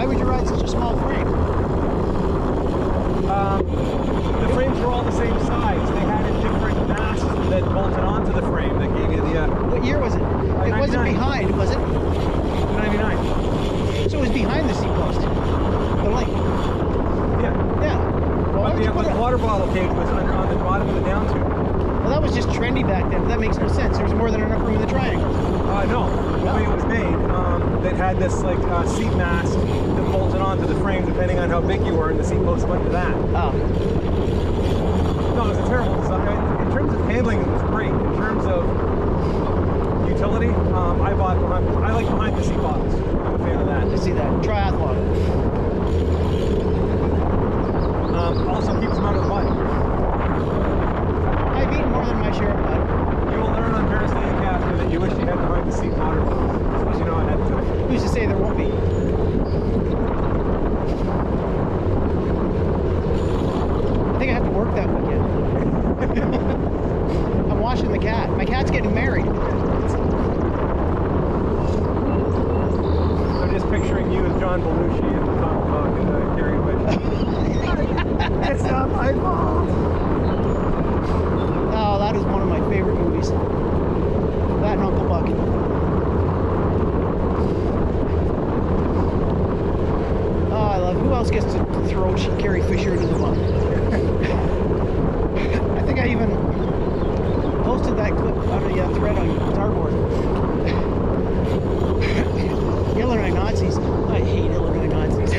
Why would you ride such a small frame? The frames were all the same size. They had a different mast that bolted onto the frame that gave you the... What year was it? It wasn't 99. behind, was it? 99. So it was behind the seat post. The light. Yeah. Yeah. Well, why would you put The it? water bottle cage was under on the bottom of the down tube. Well, that was just trendy back then. But that makes no sense. There was more than enough room in the triangle. No. The way it was made, that had this like seat mast that bolted onto the frame depending on how big you were, and the seat post went to that. Oh. No, it was a terrible design. In terms of handling, it was great. In terms of utility, I like behind the seat bottles. I'm a fan of that. Let's see that. Triathlon. Also keeps them out of the mud. I've eaten more than my share of mud. You will learn on Paris Day Academy that you wish you had behind the seat water bottles. Because you know I had to. Who's to say there won't be? I think I have to work that weekend. I'm washing the cat. My cat's getting married. I'm just picturing you as John Belushi and Tom Cook and Carrie Whitney. It's not my fault. Oh, that is one of my favorite movies. That and Uncle Buck. Oh, I love. Who else gets to throw Carrie Fisher into the mud? I think I even posted that clip on a thread on Starboard. Illinois Nazis. I hate Illinois Nazis.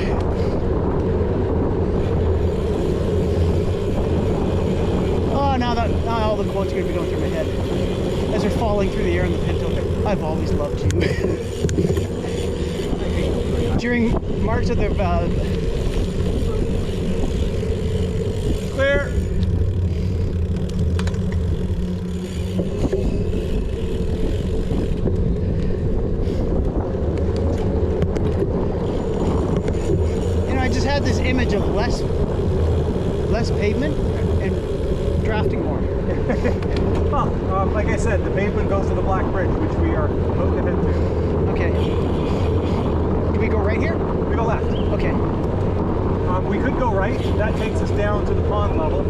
Oh, now all the quotes are going to be going through my head as they're falling through the air in the Pinto. I've always loved you. During March of the Clear. I just had this image of less pavement and drafting more. Well, like I said, the pavement goes to the Black Bridge, which we are about to head to. Okay. Do we go right here? We go left. Okay. We could go right. That takes us down to the pond level.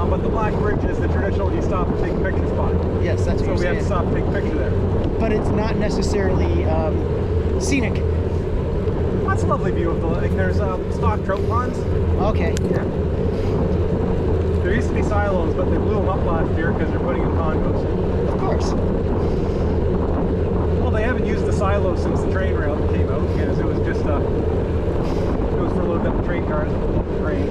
But the Black Bridge is the traditional you stop and take a picture spot. Yes, that's what So you're we have saying. to stop and take a picture there. But it's not necessarily scenic. That's a lovely view of the lake. There's stock trout ponds. Okay. Yeah. There used to be silos, but they blew them up last year because they're putting in condos. Of course. Well, they haven't used the silos since the train rail came out because it was just it was for loading up the train cars with the grain.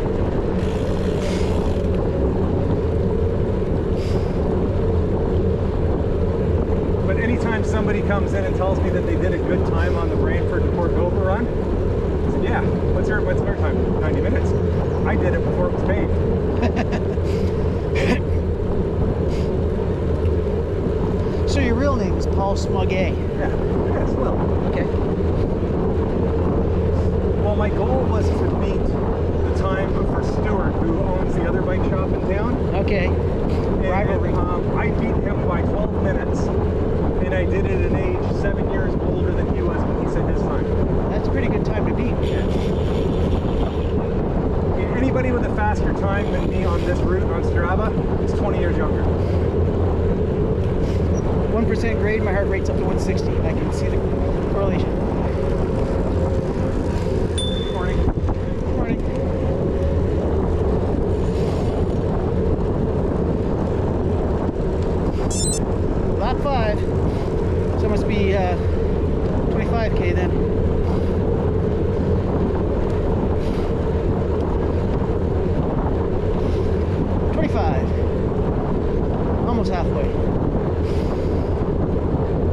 But anytime somebody comes in and tells me that they did a good time on the Brantford to Port Dover run, I said, yeah, what's their time? 90 minutes. I did it before it was paved. So your real name is Paul Smugay. Yeah, yes, well. Okay. Well, my goal was to beat the time for Stuart, who owns the other bike shop in town. Okay. Rivalry. And, I beat him by 12 minutes, and I did it at an age 7 years older than he was when he said his time. That's a pretty good time to beat. Anybody with a faster time than me on this route on Strava is 20 years younger. 1% grade, my heart rate's up to 160. I can see the correlation. Good morning. Good morning. Lap 5. So it must be 25K then. Almost halfway. Do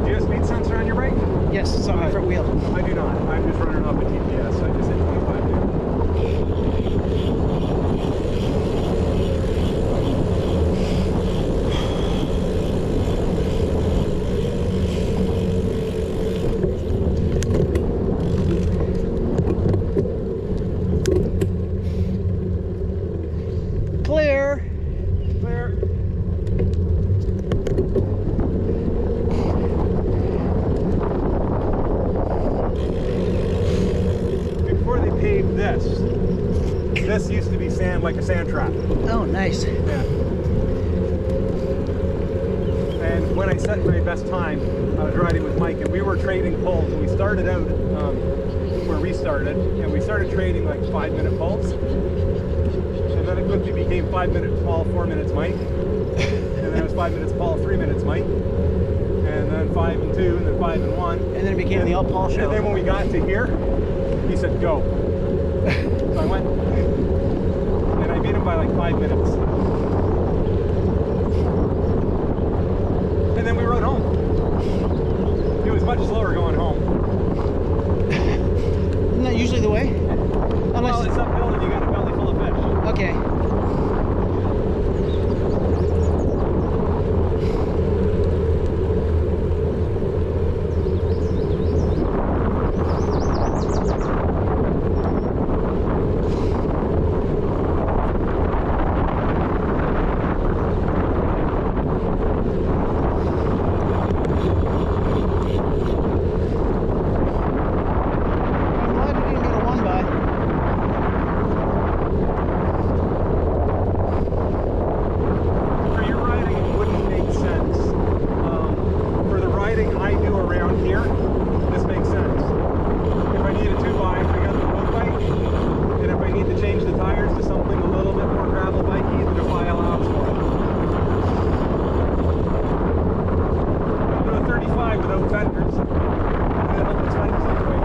you have a speed sensor on your bike? Yes, it's on my front wheel. paved this. This used to be sand, like a sand trap. Oh, nice. Yeah. And when I set my best time, I was riding with Mike, and we were trading pulls. We started out where we started, and we started trading like 5-minute pulls. And then it quickly became 5 minutes Paul, 4 minutes Mike. And then it was 5 minutes Paul, 3 minutes Mike. And then 5 and 2, and then 5 and 1. And then it became the all Paul show. And then when we got to here, he said, go. So I went, and I beat him by like 5 minutes. And then we rode home. It was much slower going home. Isn't that usually the way? Unless Well, it's uphill and you got a belly full of fish. okay. I'm glad we didn't get a one by. For your riding, it wouldn't make sense. For the riding I do around here, this makes sense. If I need a 2x, I got the road bike. And if I need to change the tires to something a little bit more gravel bikey, the Defy allows for it. I'll do a 35 without fenders. And it'll be fine anyway.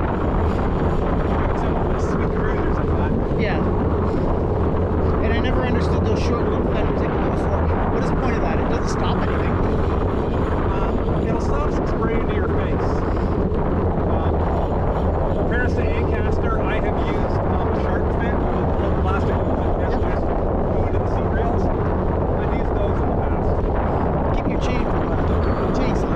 Some sweet cruisers like that. Yeah. And I never understood those short little fenders that go on the fork. What is the point of that? It doesn't stop anything. It'll stop some spray into your face. Compared to Ancaster, I have used a shark fin with little plastic ones that go into the seat rails. I've used those in the past. Keep your chain from chasing.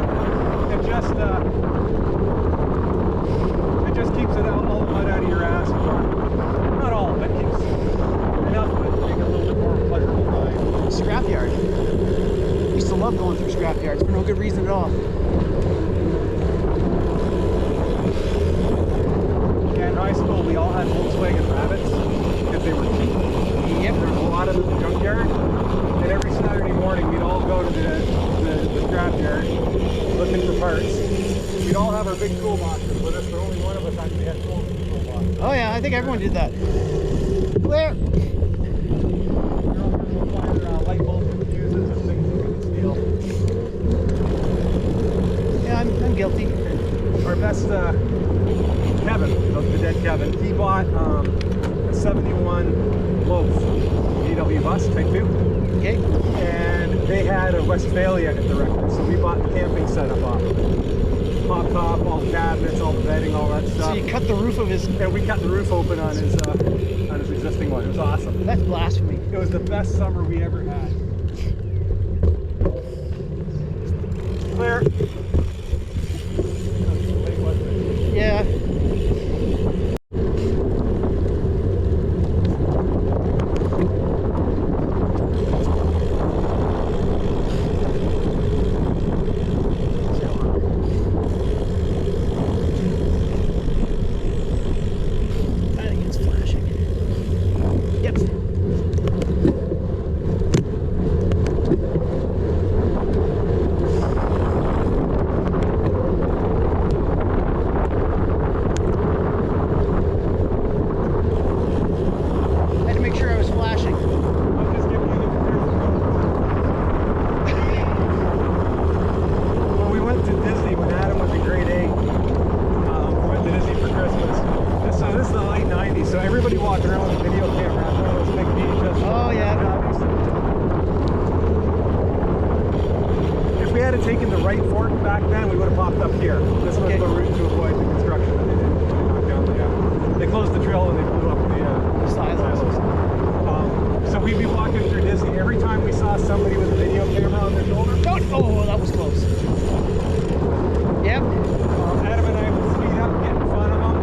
It just keeps it out, all the mud out of your ass. Not all, but keeps enough of it to make it a little bit more pleasurable ride. Scrapyard. Used to love going through scrapyards for no good reason at all. Yeah, in high school we all had Volkswagen Rabbits because they were cheap. Yep. There was a lot of them in the junkyard, and every Saturday morning we'd all go to the scrapyard looking for parts. We'd all have our big toolboxes with us, but only one of us actually had tools in the toolbox. Oh yeah, I think everyone did that. Where? Girlfriends would find light bulbs and fuses and things that we could steal. Yeah, I'm guilty. Our best, Kevin, the dead Kevin, he bought a 71 Loaf VW bus, Type 2. Okay. And they had a Westphalia at the record, so we bought the camping setup off. Pop top, all the cabinets, all the bedding, all that stuff. So you cut the roof of his. And we cut the roof open on his existing one. It was awesome. That's blasphemy. It was the best summer we ever had. Clear. Yeah. I think it's flashing. Yep. Had to make sure I was flashing. I'm just giving you the When we went to Disney when Adam was in grade 8, we went to Disney for Christmas. So this is the late 90s, so everybody walked around with a video camera on one of those big VHS. Oh, yeah. If we had taken the right fork back then, we would have popped up here. This was Okay. the route to avoid the construction that they did. They closed the trail and they blew up the Silos. So we'd be walking through Disney. Every time we saw somebody with a video camera on their shoulder, Oh, that was close. Yep. Adam and I would speed up, get in front of them.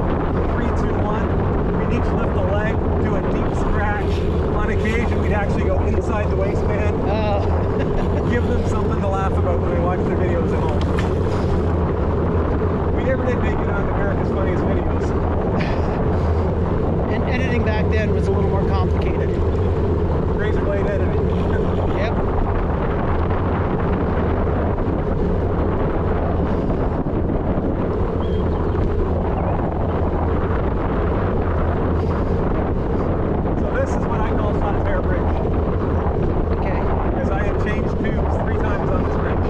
3, 2, 1. We'd each lift a leg, do a deep scratch. On occasion, we'd actually go inside the waistband. Give them something to laugh about when they watch their videos at home. We never did make it on in was a little more complicated. Razor blade editing. Yep. So this is what I call fun fair bridge. Okay. Because I have changed tubes 3 times on this bridge.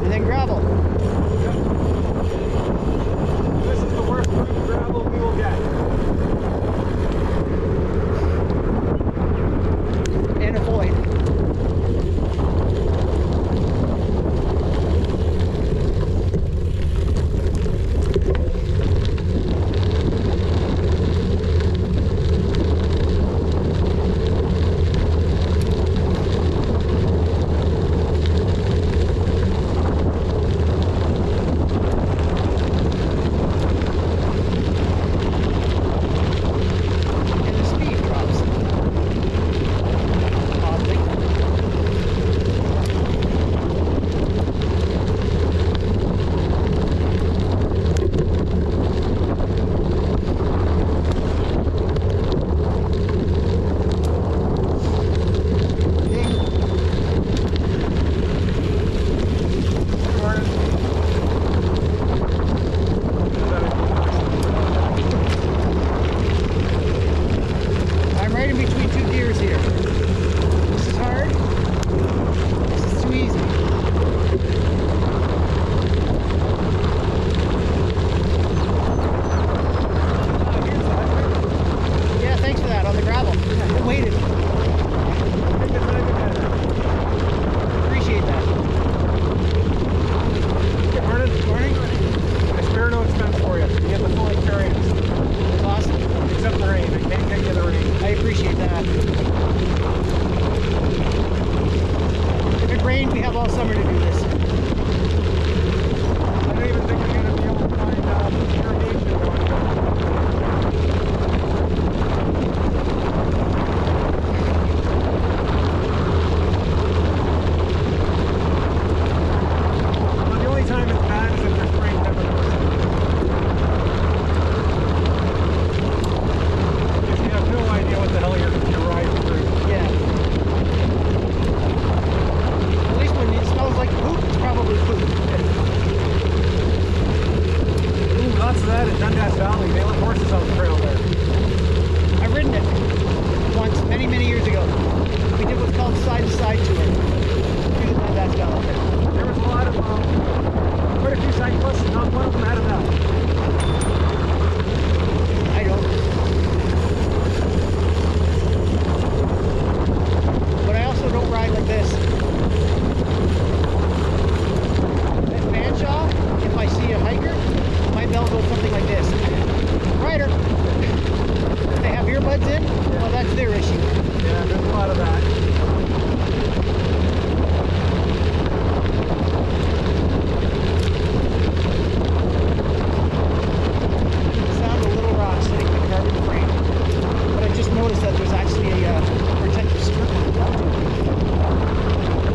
And then gravel. This is the worst root gravel we will get. And a void. And the speed drops. Oddly. I'm right in between 2 gears here. This is hard. This is too easy. Yeah, thanks for that on the gravel. I waited. Appreciate that. Morning. I spare no expense for you. You get the full experience. Awesome. Except the rain. I can't get you the rain. I appreciate that. If it rained, we have all summer to do this. I don't even think I'm going to be able to find irrigation going. Well, the only time it's bad is if there's rain coming over. Because you have no idea what the hell you're riding through. Yeah. At least when it smells like poop, it's probably poop. Ooh, lots of that in Dundas Valley. They let horses on the trail there. I've ridden it once, many, many years ago. We did what's called side-to-side tour. Through the Dundas Valley. There was a lot of, quite a few cyclists, not one of them had a bell. I don't. But I also don't ride like this. At Fanshawe, if I see a hiker, my bell goes something like this. Rider. If they have earbuds in, well, that's their issue. Yeah, there's a lot of that. Sound a little raw sitting in the carbon frame. But I just noticed that there's actually a protective skirt on the belt.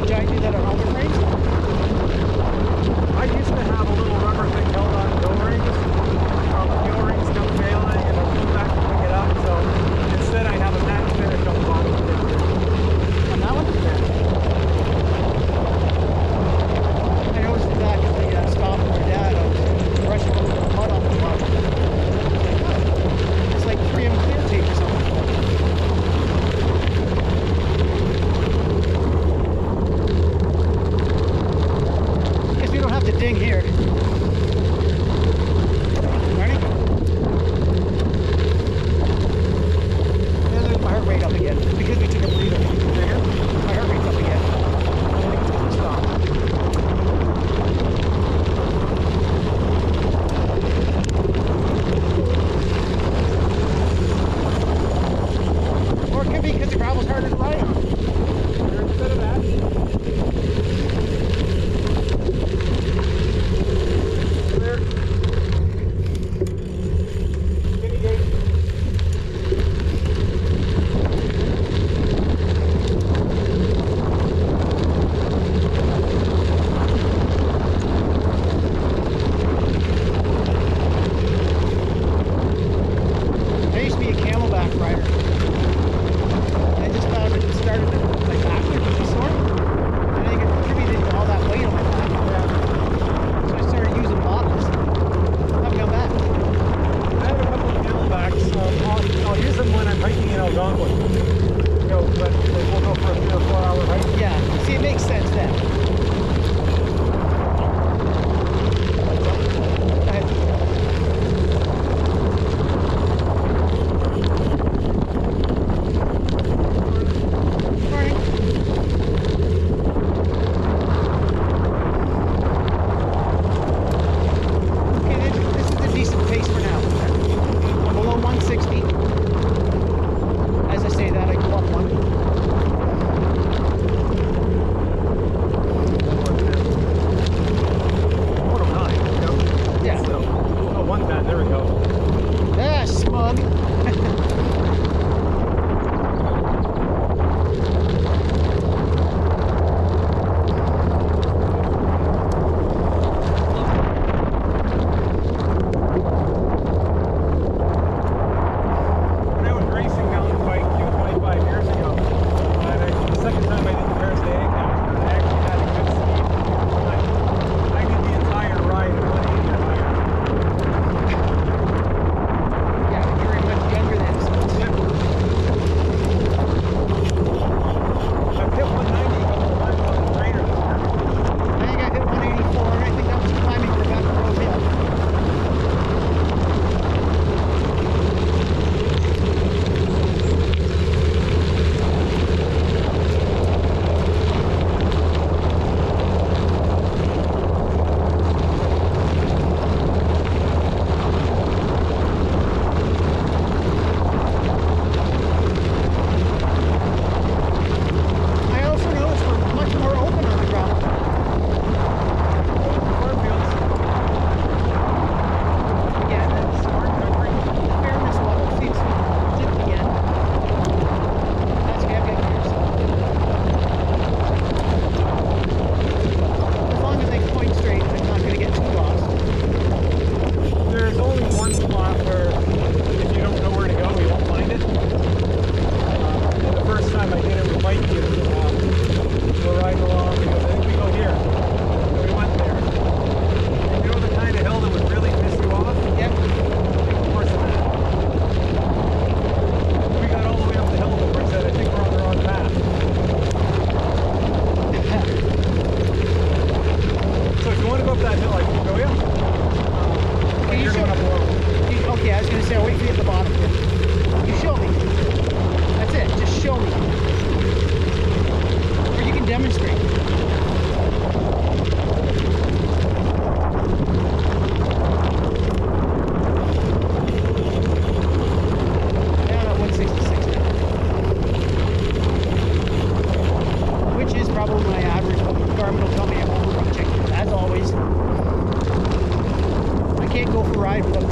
Giant do that on all their frames? I used to have a little rubber thing held on the O-rings. The O-rings come failing and I'll come back to pick it up. So instead I have a matte finish on the bottom of it. On that one? I noticed it back at the stop with my dad. I was brushing a little bit of mud off the bottom. It's like 3M clear tape or something. Guess we don't have to ding here. Ready? And there's my heart rate up again because we took a breather. My heart rate's up again. I think it's because we stopped. Or it could be because the gravel's harder to ride on. There's a bit of that.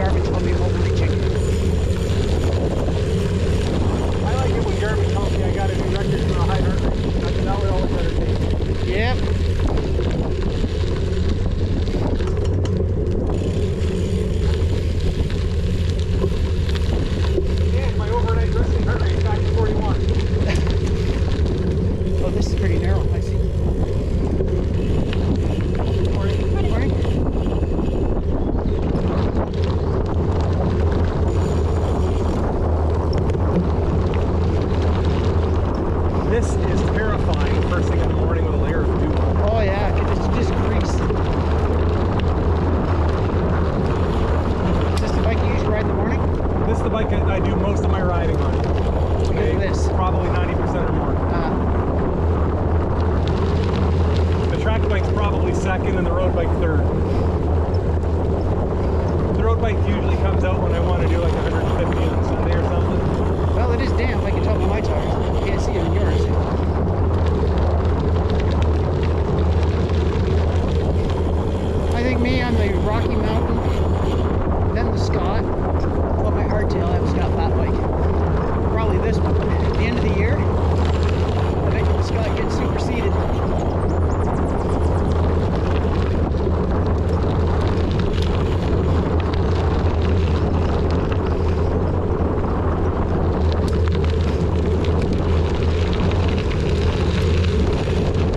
Garmin told me I'm overreaching. I like it when Garmin tells me I got a new record for a high heart rate. That would always entertain me. Yep. And my overnight resting heart rate is back to 41. Oh, this is pretty narrow. I see. Morning. This is terrifying first thing in the morning with a layer of dew. Oh yeah, it's just grease. Is this the bike you usually ride in the morning? This is the bike I do most of my riding on. Look at this. Probably 90% or more. The track bike's probably second and the road bike third. The road bike usually comes out when I want to do like 150 on Sunday or something. Well, it is damp. I can tell by my tires. Can't see it in yours. I think me on the Rocky Mountain, then the Scott. Well, my hardtail, I have a Scott fat bike. Probably this one. At the end of the year, I bet the Scott gets superseded.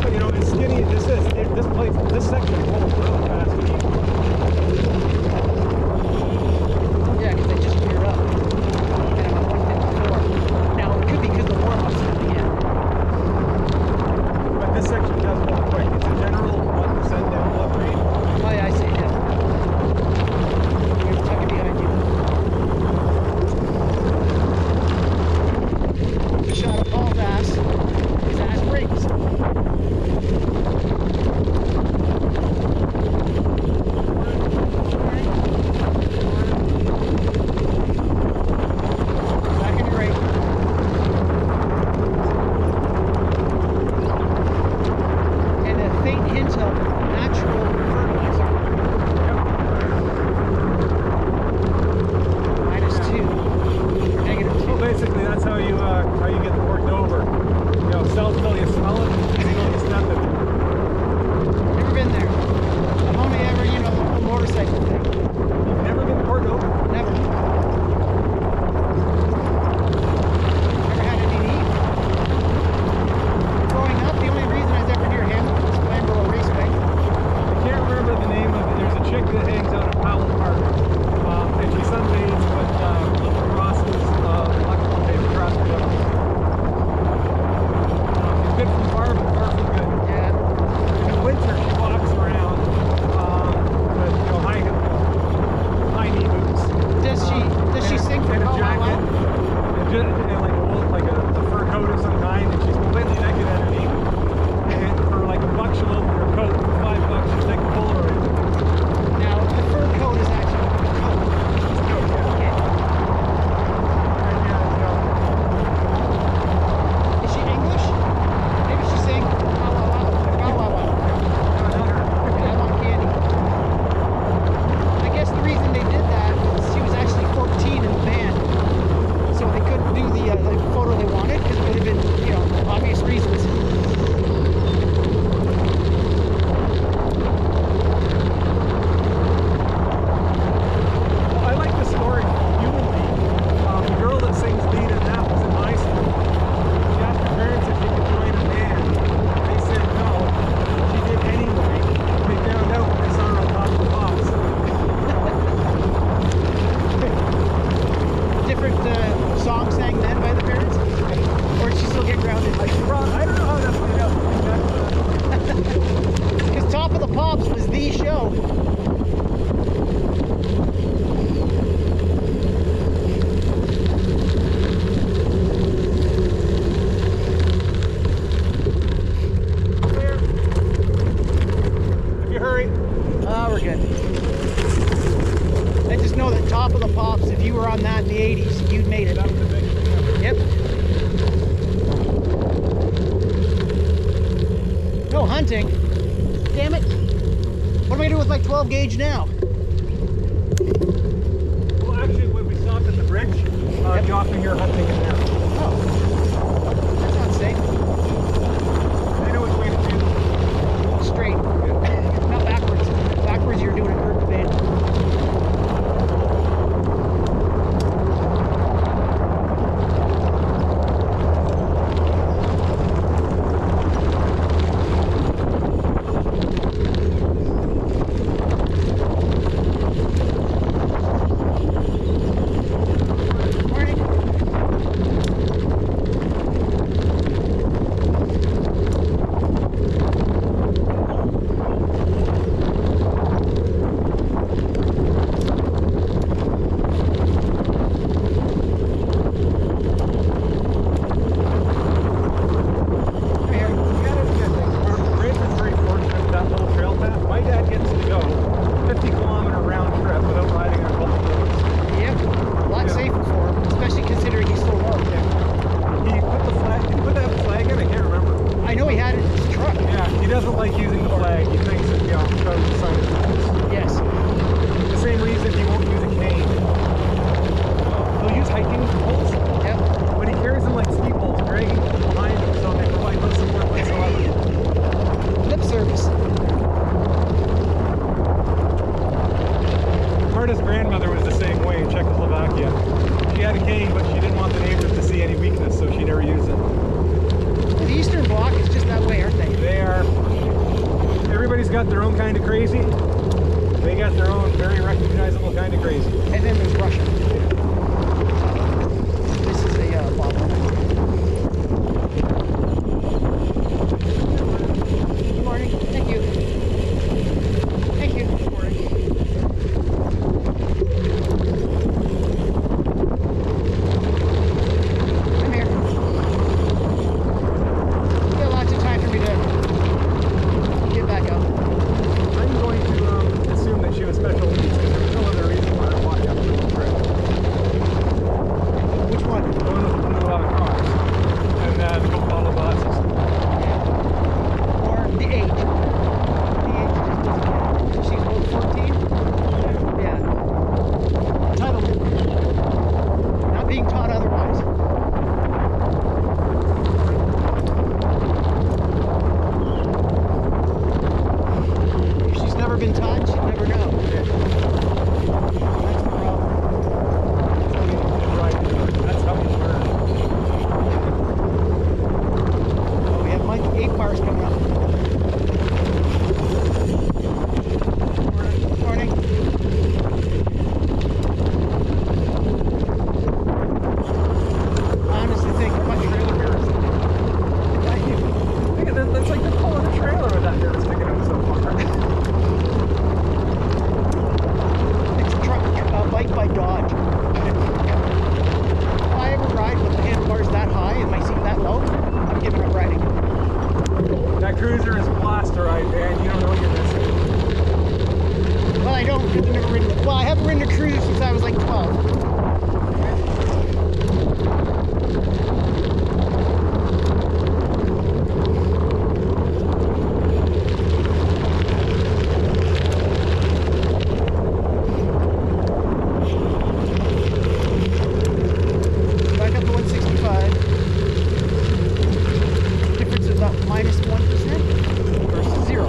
But you know, as skinny as this section rolls really fast and easy. Yeah, because they just geared up. And I'm at 154. Now, it could be because the warm-up's coming in. But this section does roll quick. It's a general 1% download rate. Oh yeah, I see it. Yeah. You're tucking behind you. A shot of Paul's ass. His ass breaks. Back in your right. And a faint hint of natural fertilizer. -2. -2. Well, basically, that's how you get the worked over. You know, sell till you smell it, and till you step in it. Never been there. I've only ever, the whole motorcycle thing. You've never been worked over? Never. Never had any need. Growing up, the only reason I was ever near Hamilton was Glanborough Raceway. I can't remember the name of it. There's a chick that hangs out at Powell Park, and she sunbathes with little Ross's electrical tape across the middle. She's good from far, but far from good. Yeah. In winter, she walks around with high knee boots. Does she sing for and a Paul jacket, and like a fur coat of some kind, and she's completely naked underneath. And for like $1, she'll open her coat. For $5, she'll take a Polaroid. Now, the fur coat is actually a coat. Okay. Is she English? Maybe she sang Wow Wow Wow. Wow Wow Wow. I want candy. I guess the reason they did that was she was actually 14 in the band. So they couldn't do the photo they wanted because it would have been, obvious reasons. I like the story from Human League. The girl that sings lead in that was in high school. She asked her parents if she could join a band. They said no. She did anyway. They found out when they saw her on Top of the Pops. Different song sang then by the parents? Or did she still get grounded? I don't know how that played out. Because Top of the Pops was the show. Clear. If you hurry. Ah, we're good. I just know that Top of the Pops, if you were on that in the 80s, you'd made it. That was the big thing ever. Yep. No hunting. Damn it. What am I gonna do with my 12 gauge now? You often hear hunting in there. Oh, that's not safe. They know which way to choose. Straight, not backwards. Backwards, you're doing a curved bend. Brantford's very fortunate with that little trail path. My dad gets to go 50-kilometer round trip without riding on a couple roads. Yep, a lot safer for him, especially considering he's so low. He put that flag in, I can't remember. I know he had it in his truck. Yeah, he doesn't like using the flag. He thinks that, because the sign is rules. Yes. The same reason he won't use a cane. He'll use hiking poles, Yep. but he carries them like ski poles, dragging people behind him so they provide no support whatsoever. Lip service. Marta's grandmother was the same way in Czechoslovakia. She had a cane, but she didn't want the neighbors to see any weakness, so she never used it. The Eastern Bloc is just that way, aren't they? They are. Everybody's got their own kind of crazy. They got their own very recognizable kind of crazy. And then there's Russia. This is a bomb. Good morning. Thank you. Thank you. Good morning. I'm here. You got lots of time for me to get back up. I'm going to assume that she was special needs because there's no other reason why I walk up to the trip. Which one? The one with the blue cross and the couple bottle glasses. Or the age. The age just doesn't count. She's about 14? Yeah. Entitlement. Not being taught otherwise. If she's never been taught, she'd never know. That's the problem. Right. That's how we learn. Oh, we have Mike 8 bars coming up. Morning. I honestly think my trailer bear is That's like they're pulling a trailer with that bear sticking out so far. it's a bike by Dodge. If I ever ride with the handlebars that high and my seat that low, I'm giving up riding. That cruiser is a blast to ride, man. You don't know what you're missing. Well, I don't. I've never ridden. Well, I haven't ridden a cruise since I was like 12. Back up to 165. Difference is about minus 1% versus 0.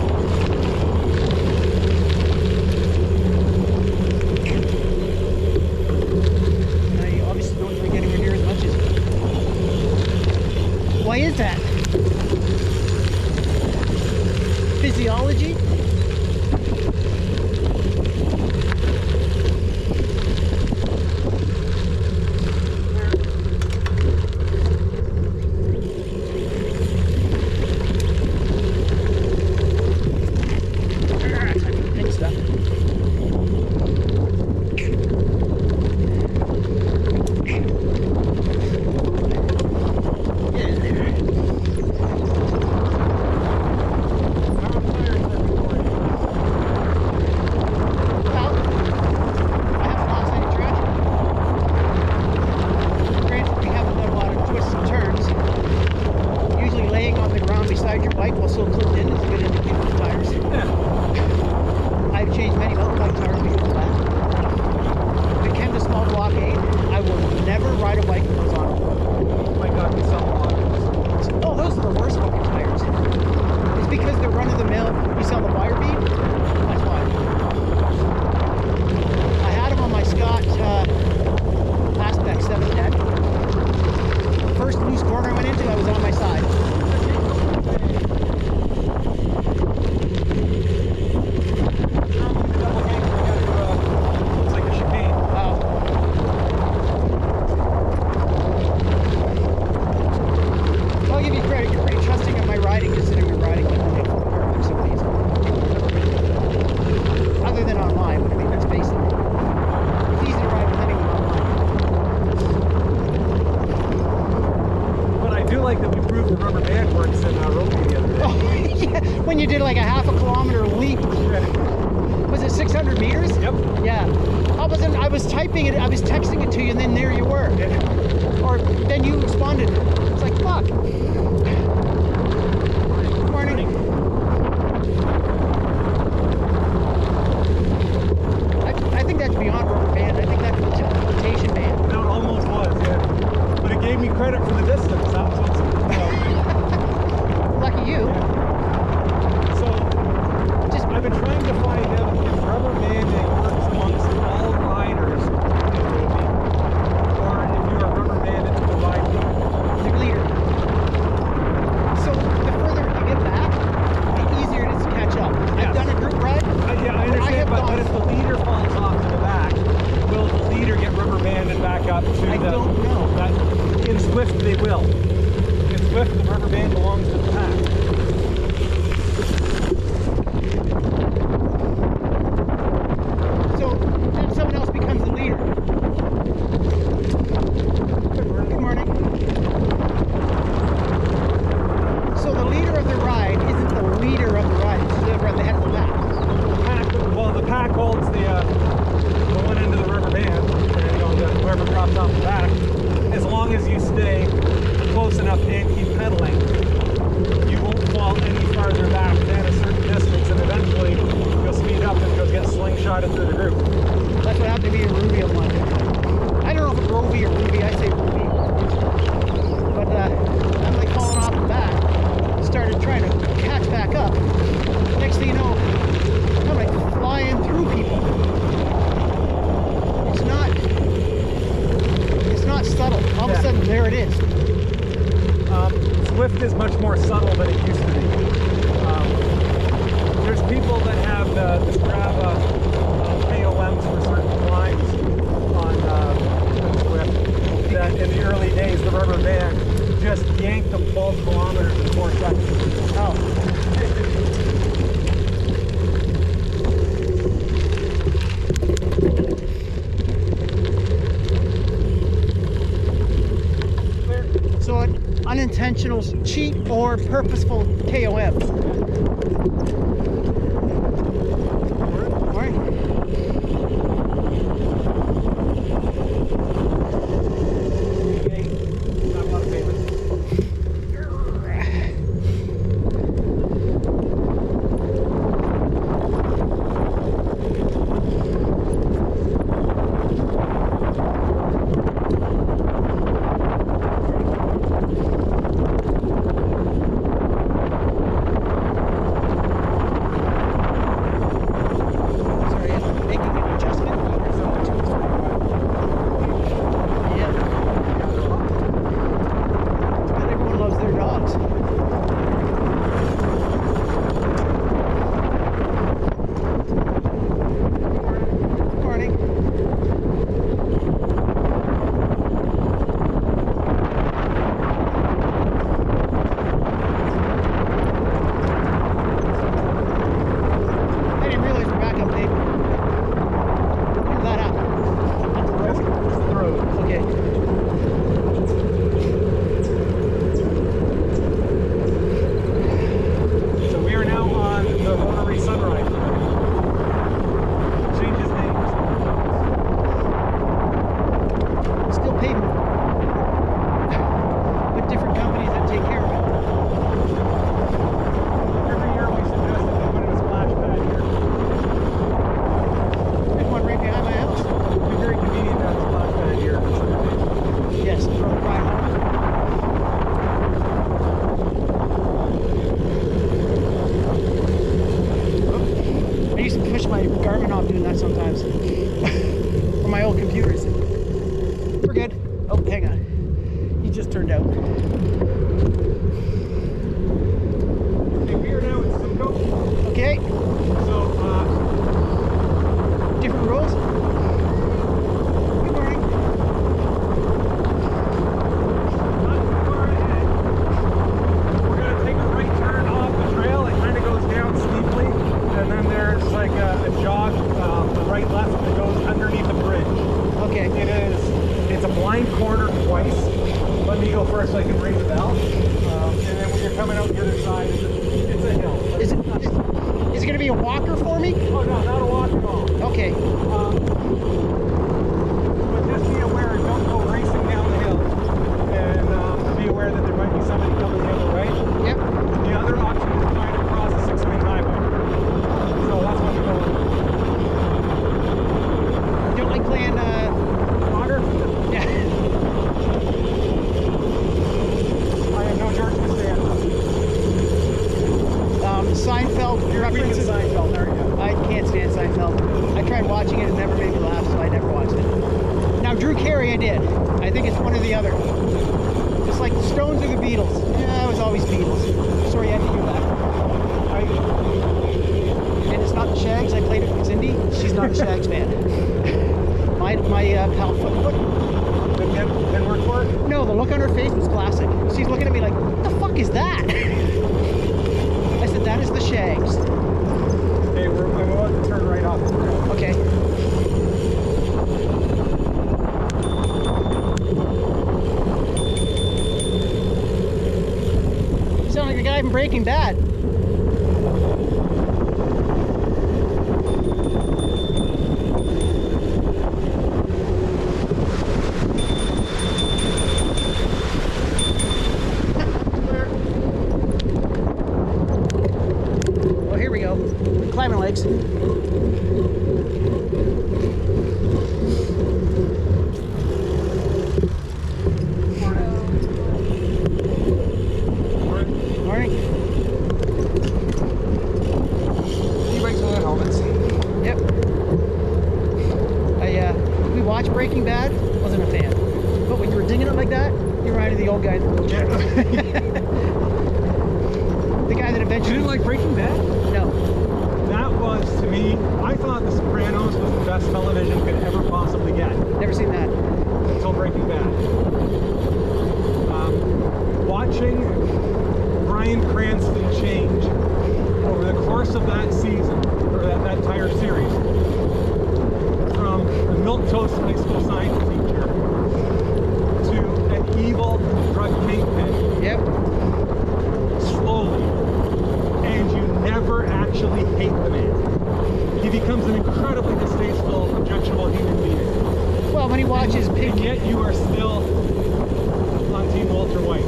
typing it, I was texting it to you, and then there you were. Or then you responded. It's like, fuck. Good morning. I think that's beyond rubber band. I think that's rotation band. No, it almost was, yeah. But it gave me credit for the distance. That was what's, Lucky you. So, I've been trying to find out if rubber banding works amongst all riders in Ruby, or if you are rubber banded to divide people. The leader. So the further you get back, the easier it is to catch up. Yes. I've done a group ride. Yeah, I understand, but if the leader falls off to the back, will the leader get rubber banded back up to I don't know. In Swift, they will. In Swift, the rubber band belongs to the pack. So then someone else becomes the leader. Good morning. So the leader of the ride isn't the leader of the ride, it's whoever at the head of the pack. The pack holds the one end of the rubber band, and whoever drops off the back. As long as you stay close enough and keep pedaling, you won't fall any farther back than a certain distance, and eventually you'll speed up and you'll get slingshotted through the group. That's what happened to me in Ruby on one. I don't know if it's Roby or Ruby, I say Ruby. But I'm like falling off the back, started trying to catch back up. Next thing you know, I'm like flying through people. It's not subtle. All of a sudden, there it is. Swift is much more subtle than it used to be. There's people that have the Strava KOMs for certain climbs on Swift that in the early days, the rubber band just yanked them 12 kilometers in 4 seconds. Oh. So an unintentional cheat or purposeful KOM. All right. Not a lot of payments. Sorry, I'm making an adjustment. Yeah. But everyone loves their dogs. Morning. I didn't realize we're back up, Dave. When did that happen? On the road? The road. Okay. So we are now on the Rotary Sunrise. Changes names. Still pavement. But different companies that take care of it. Every year we suggest that they put in a splash pad here. There's one right behind my house. It'd be very convenient to have a splash pad here. Yes, from the ride home. I used to push my Garmin off doing that sometimes. On my old computers. We're good. Oh, hang on. He just turned out. Okay, we are now in Simcoe. Okay, So, different rules. Good morning. not too far ahead. We're going to take a right turn off the trail. It kind of goes down steeply. And then there's like a jog, the right left that goes underneath the bridge. Okay. It's a blind corner twice. Let me go first so I can ring the bell. And then when you're coming out the other side, it's a hill. Is it going to be a walker for me? Oh no, not a walk at all. Okay. did. I think it's one or the other. Just like the Stones or the Beatles. Yeah, I was always Beatles. Sorry I had to do that. And it's not the Shags. I played it with Cindy. She's not a Shags fan. My pal Footfoot. Didn't work for her? No, the look on her face was classic. She's looking at me like, what the fuck is that? I said, that is the Shags. Hey, I'm about to turn right off. Okay. You sound like the guy from Breaking Bad. Well, here we go. Climbing lakes. Morning. E-bikes without helmets. Yep. We watched Breaking Bad. Wasn't a fan. But when you were digging it like that, you reminded the old guy in the wheelchair. The guy that You eventually. didn't like Breaking Bad? No. That was, to me, I thought The Sopranos was the best television could ever possibly get Never seen that. until Breaking Bad. Watching Bryan Cranston change over the course of that season, or that entire series, from a milquetoast high school science teacher to an evil drug kingpin, Yep. slowly, and you never actually hate the man. He becomes an incredibly distasteful, objectionable human being. Well, when he watches And Pink. yet you are still on Team Walter White.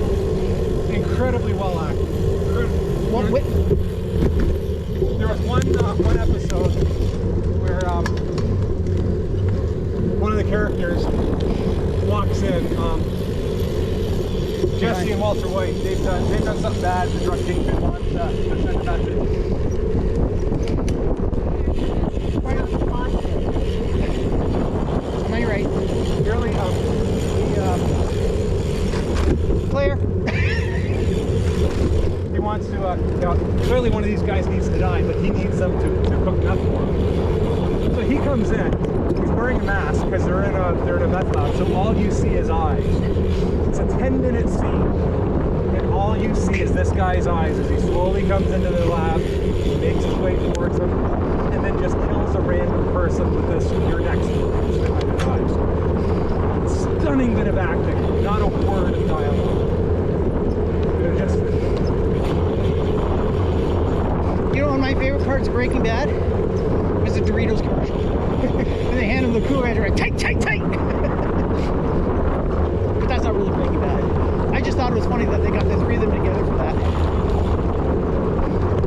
Incredibly well acted. What, wait, There was one episode where one of the characters walks in. Jesse and Walter White. They've done something bad. The drug kingpin wants to send a message. am I right? Really, Claire? he wants to. Clearly, one of these guys needs to die, but he needs them to cook enough for him. So he comes in. He's wearing a mask because they're in a meth lab. So all you see is eyes. It's a 10-minute scene, and all you see is this guy's eyes as he slowly comes into the lab, makes his way towards him, and then just kills a random person with this "you're next" behind his eyes. Stunning bit of acting, not a word of dialogue. They're just. You know, one of my favorite parts of Breaking Bad was the Doritos commercial. And they hand him the cooler and they're like, tight, tight, tight! But that's not really Breaking Bad. I just thought it was funny that they got the three of them together for that.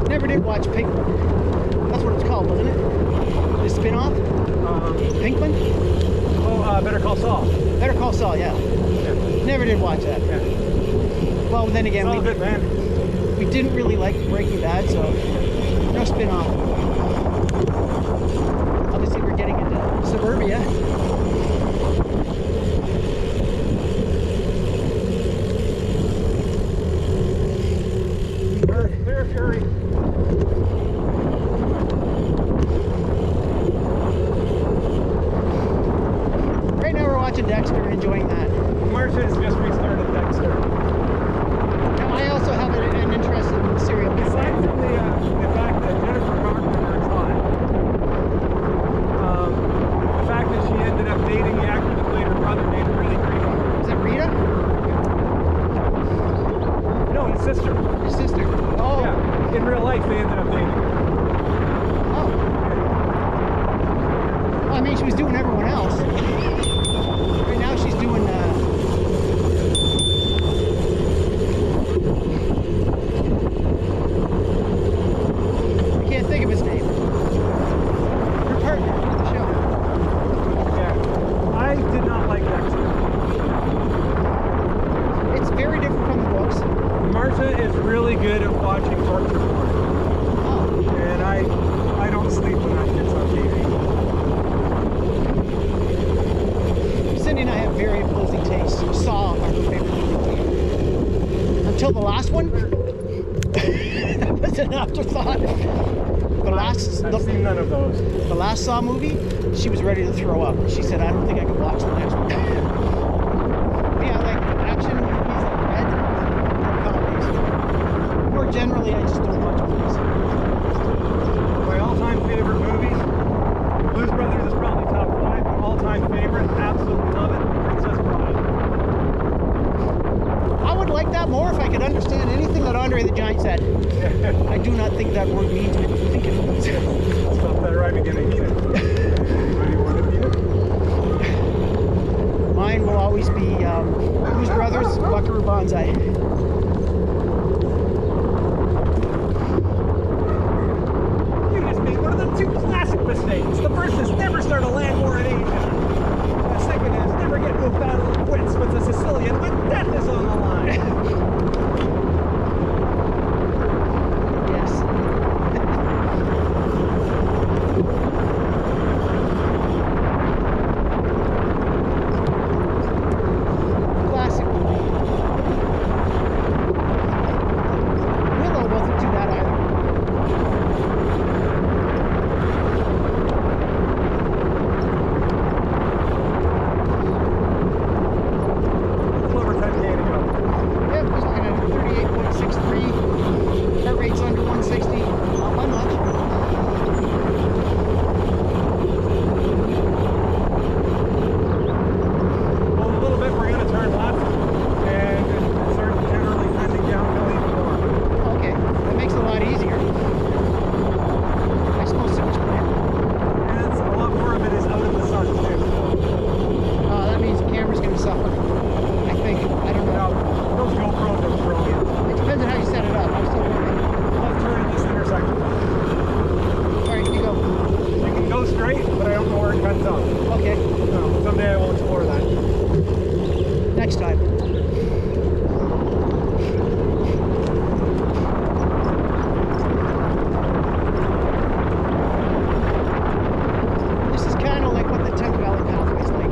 Never did watch Pinkman. That's what it's called, wasn't it? The spin-off? Pinkman? Better Call Saul. Better Call Saul, yeah. Yeah. Never did watch that. Yeah. Well, then again, It's all good, man. we didn't really like Breaking Bad, so no spin-off. Obviously, we're getting into suburbia. Clear Fury. Right now, we're watching Dexter and enjoying that. Marcia has just restarted Dexter. Now, I also have an interest in serial killers. Aside from the fact that Jennifer Garner is hot, the fact that she ended up dating the actor that played her brother made her really creepy. Is it Rita? No, his sister. Your sister? Oh. Yeah, in real life they ended up dating. Oh. Well, I mean, she was doing everyone else. Right now, she's doing. I can't think of his name. Her partner for the show. Yeah, I did not like Dexter. It's very different from the books. Marcia is really good at watching torture porn, Oh. and I don't sleep when that gets on TV. afterthought. I've seen none of those. The last Saw movie, she was ready to throw up. She said, I don't think I can watch the next one. Yeah, like action movies like Red, or comedies. More generally, I just don't watch movies. My all-time favorite movie, Blues Brothers is probably top 5. All-time favorite, absolutely love it, Princess Bride. I would like that more if I could understand anything that Andre the Giant said. I do not think that word means what you think it means. Stop that rhyming in a heater. Anybody want to beat it? Mine will always be Blues Brothers, Buckaroo Banzai. You just made one of the 2 classic mistakes. The first is never start a land war in Asia. The second is never get to a battle of wits with a Sicilian when death is on the line. Yes. Classic movie. Willow wasn't too bad either. A little over 10K to go. Yep, just looking at 38.63. Heart rate's under 160. Not by much. Well, in a little bit we're going to turn left and start generally trending downhill even more. Okay, that makes it a lot easier. I suppose so much plan. And a lot more of it is out in the sun too. That means the camera's going to suffer. I think. I don't Now, know. those GoPros are brilliant. It depends on how you set it up. I'm still learning. Left turn at this intersection. Alright, here you go. You can go straight, but I don't know where it cuts off. Okay, No, someday I will explore that. next time. This is kind of like what the Tech Valley pathway is like.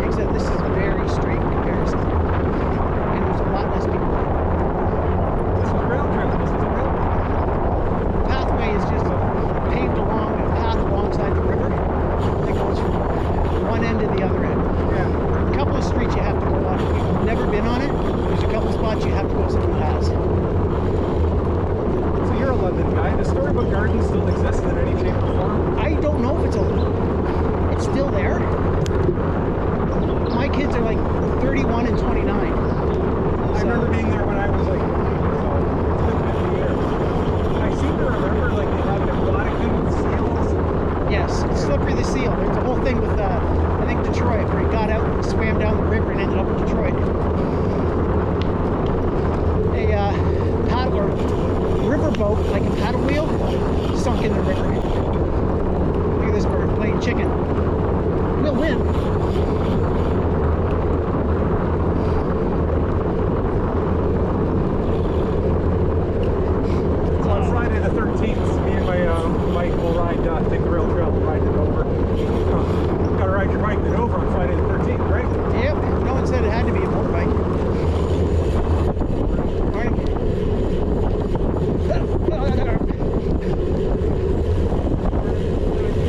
Except this is very straight in comparison. And there's a lot less people. This is rail trail. This is a rail trail. The pathway is just paved along a path alongside the river that goes from one end to the other end. Yeah. A couple of streets you have to go on. If you've never been on it, there's a couple spots you have to go someone has. So you're a London guy. Does Storybook Gardens still exist in any shape or form? I don't know if it's still there. My kids are like 31 and 29. I remember being there when I was like, so it's been 50 years. I seem to remember like they had an aquatic thing with seals. Yes, it's Slippery the Seal. There's a whole thing with, I think, Detroit, where he got out and swam down the river and ended up in Detroit. A paddle or riverboat, like a paddle wheel, sunk in the river. Look at this bird playing chicken. We'll win. So on Friday the 13th, me and my bike will ride Thick Rail Trail, we'll ride to Dover. Gotta ride your bike to Dover on Friday the 13th, right? Yep, no one said it had to be a motorbike. Morning.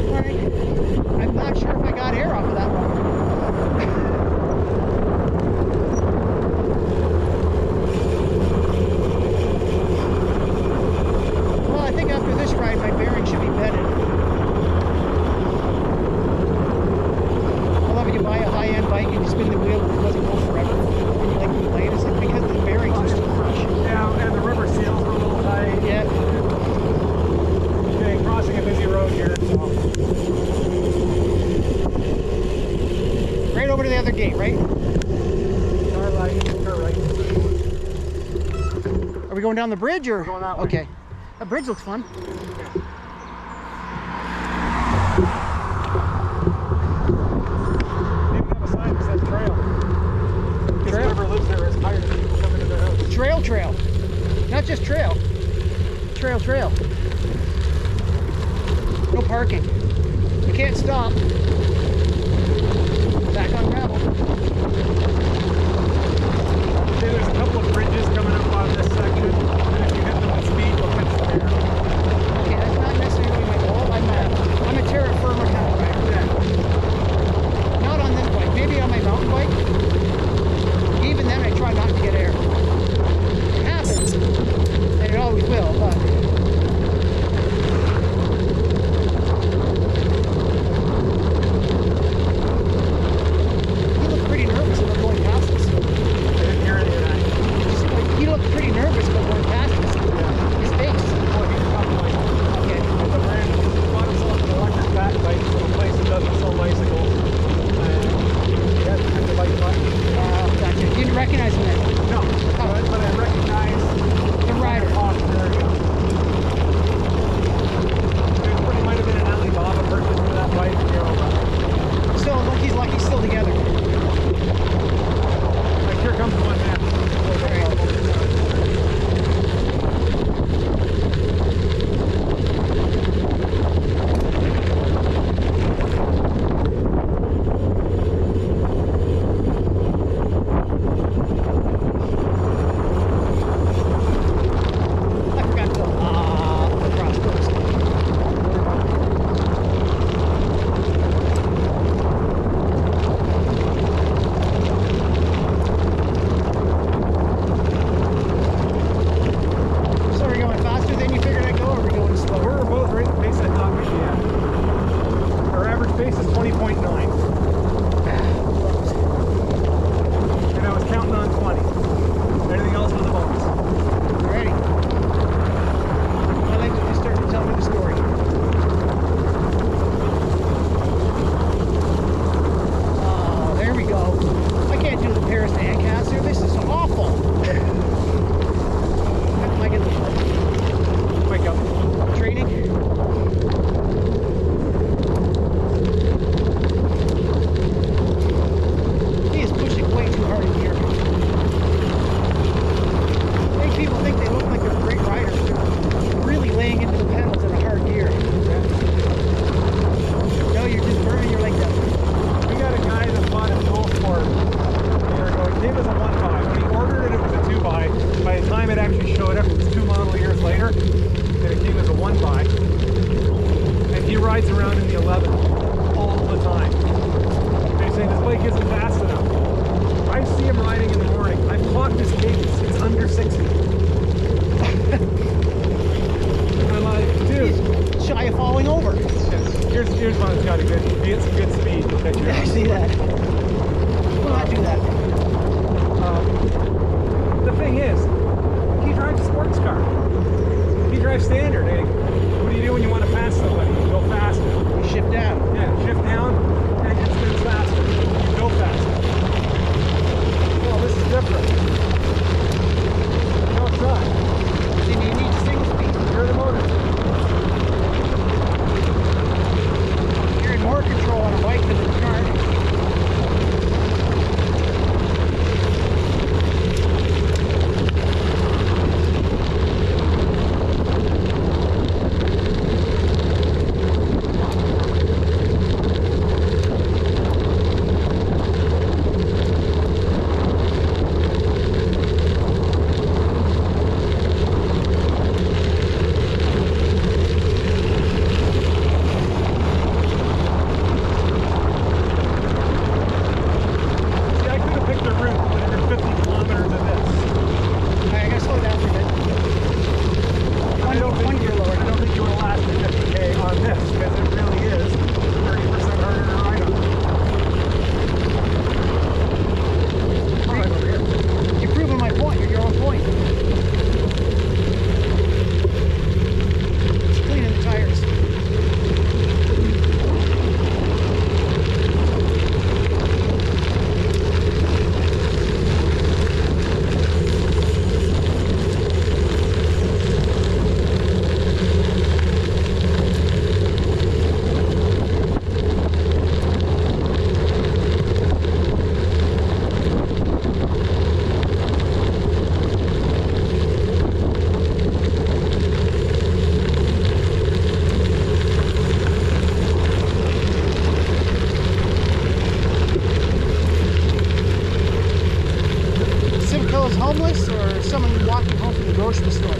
Morning. I'm not sure if I got air off of that one. Well, I think after this ride, my bearings should be bedded. I love it. You buy a high-end bike and you spin the wheel and it doesn't go forever. And you like complain, it's like because the bearings are so fresh. Yeah, and the river seals are a little tight. Yeah. Okay, crossing a busy road here, so. Right over to the other gate, right? Car right, car right. Are we going down the bridge or? Going that way. Okay. That bridge looks fun. They even have a sign that says trail. Because Trail? whoever lives there is tired of people coming to their house. Trail. Not just trail. Trail. No parking. You can't stop. Back on gravel. There's a couple of bridges coming up on this section, and if you hit them with speed, you'll catch pace is 20.9. And I was counting on 20. Anything else was a bonus. Alrighty. I'd like to just start to tell me the story. Oh, there we go. I can't do the Paris to Ancaster. This is awful. Am I getting the Wake up. training? He is pushing way too hard in here. Make people think they look like they're great riders. They're really laying into the pedals in a hard gear. No, you're just burning your leg down. We got a guy that bought a dual sport a year ago. It came as a 1-by. When he ordered it, it was a 2-by. By the time it actually showed up, it was 2 model years later, and it came as a 1-by. And he rides around in the 11 all the time. And he's saying, this bike isn't fast enough. I see him riding in the morning. I've clocked his cadence. It's under 60. I'm like, dude. He's shy of falling over. Here's one that's got a good, he hits some good speed. We'll catch you I up. see that. Will not do that. The thing is, he drives a sports car. He drives standard. And what do you do when you want to pass somebody? You go faster. You shift down. Yeah, shift down, and it spins faster. You go faster. Well, this is different. No, it's not. Then you need single speed. You're the motor. You're in more control on a bike than in a car. See, I could have picked a route within 50 kilometers of this. Alright, I gotta slow down for a bit. I don't think you would have lasted 50K on this, because it really is 30% harder to ride on. All right, over here. You're proving my point. You're your own point. It's cleaning the tires. Simcoe's homeless or someone walking home from the grocery store?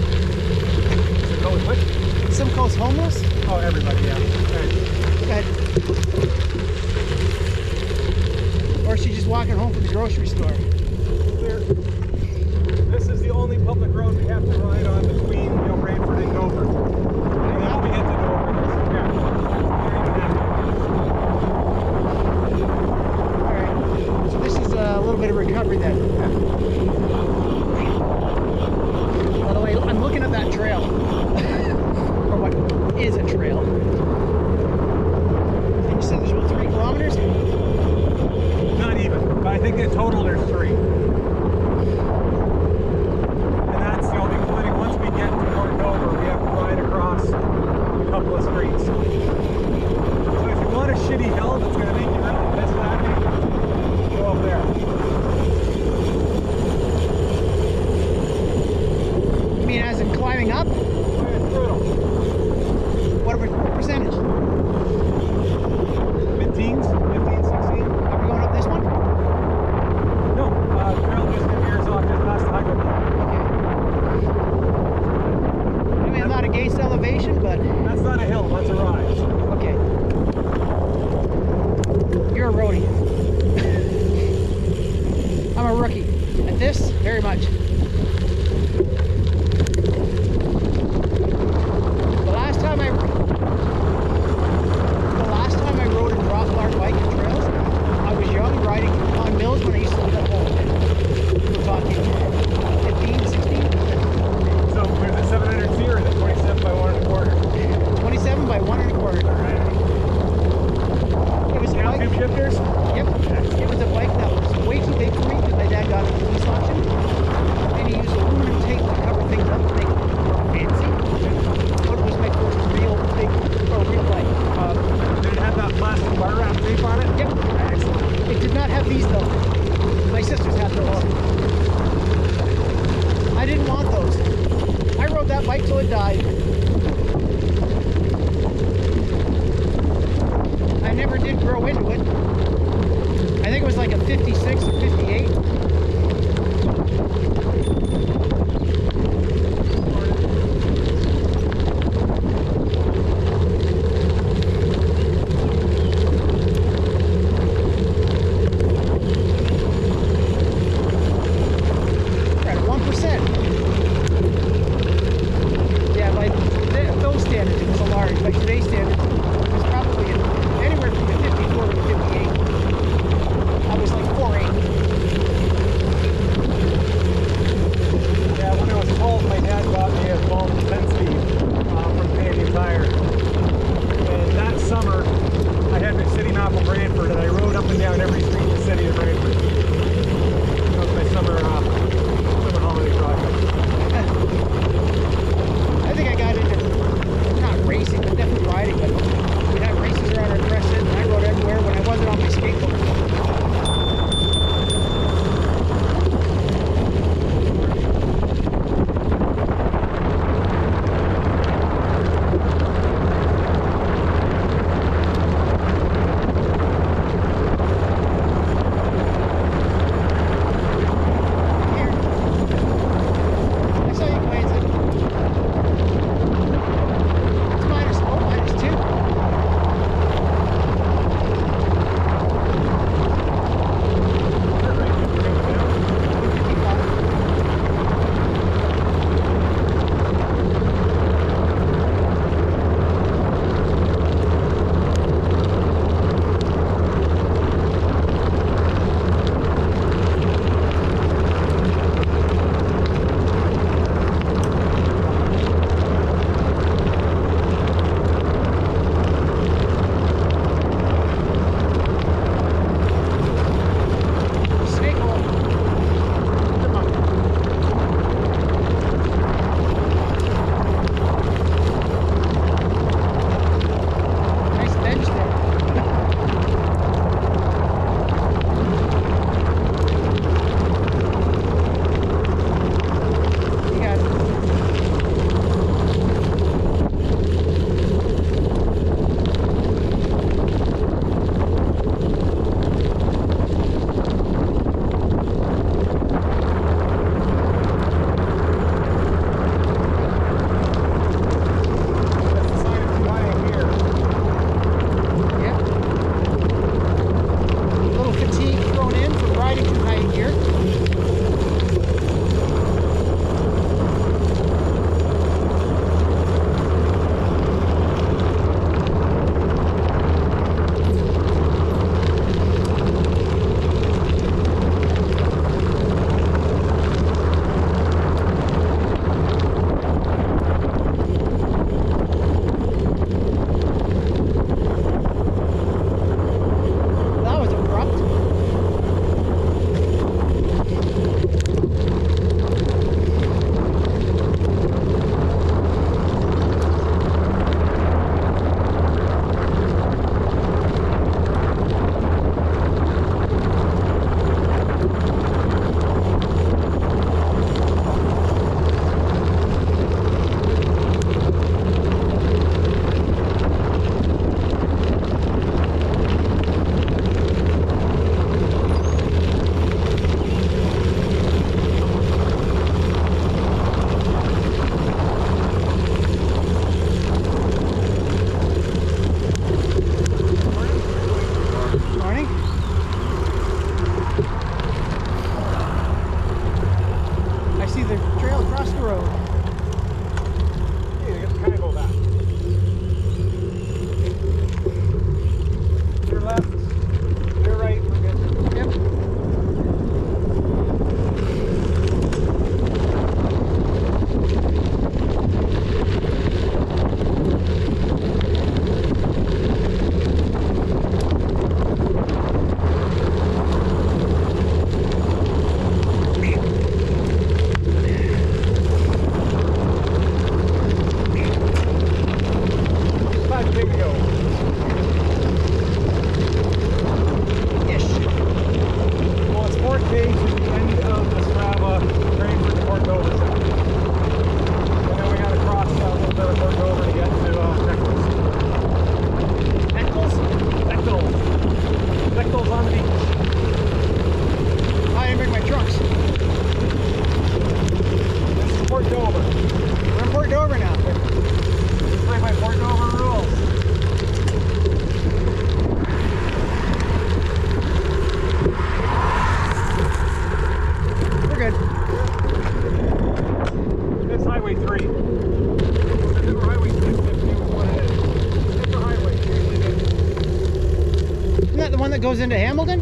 Go with what? Simcoe's homeless? Oh, everybody, yeah. Right. Go ahead. Or is she just walking home from the grocery store? Clear. This is the only public road we have to ride on between Brantford and Dover. And then we get to Dover. Yeah. Alright. So this is a little bit of recovery then. By the way, I'm looking at that trail. Or what is a trail. And you said there's about 3 kilometers? Not even. But I think in total there's 3. And that's, including once we get to North Dover, we have to ride across a couple of streets. So if you want a shitty hill that's going to make you really pissed at me, go up there. You mean as in climbing up? It's brutal. What percentage? Mid-teens, 15, 16. Are we going up this one? No, trail just veers off just past the highway. I mean, I'm not against elevation, but That's not a hill, that's a rise. okay. ATVs though. My sisters had those. I didn't want those. I rode that bike till it died. I never did grow into it. I think it was like a 56 or 58. Brantford, and I rode up and down every street in the city of Brantford. That was my summer holiday project. I think I got into, not racing, but definitely riding, but we'd have races around our Crescent, and I rode everywhere when I wasn't on my skateboard. that goes into Hamilton?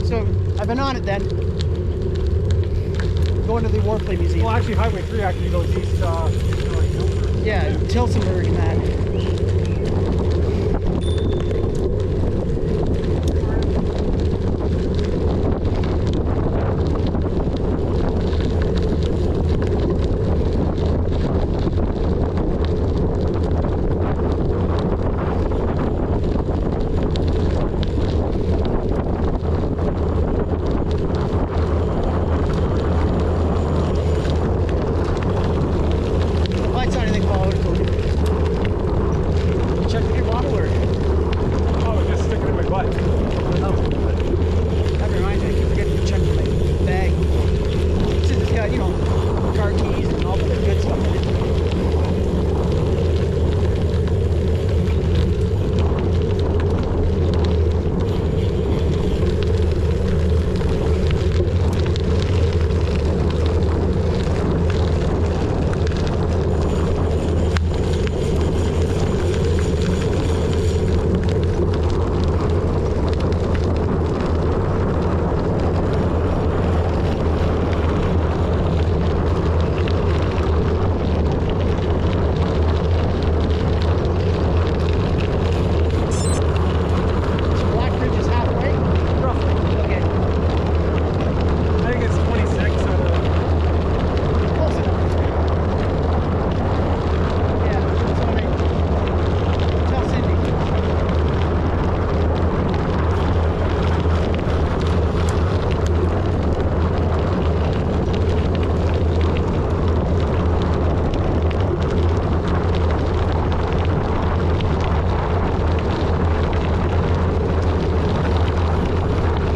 So I've been on it then. Going to the Warplane Museum. Well, actually, Highway 3 actually goes east, Milford. Yeah, Tilsonburg and that. Lights on anything followed. You checked your bottle or? Oh, it's just sticking in my butt. Oh. That reminds me, I keep forgetting to check my bag. Since it's got, you know, car keys and all the good stuff in it. Blackbridge is halfway? Roughly. Okay. I think it's 26 out of... Close enough. Yeah, that's what I tell Cindy.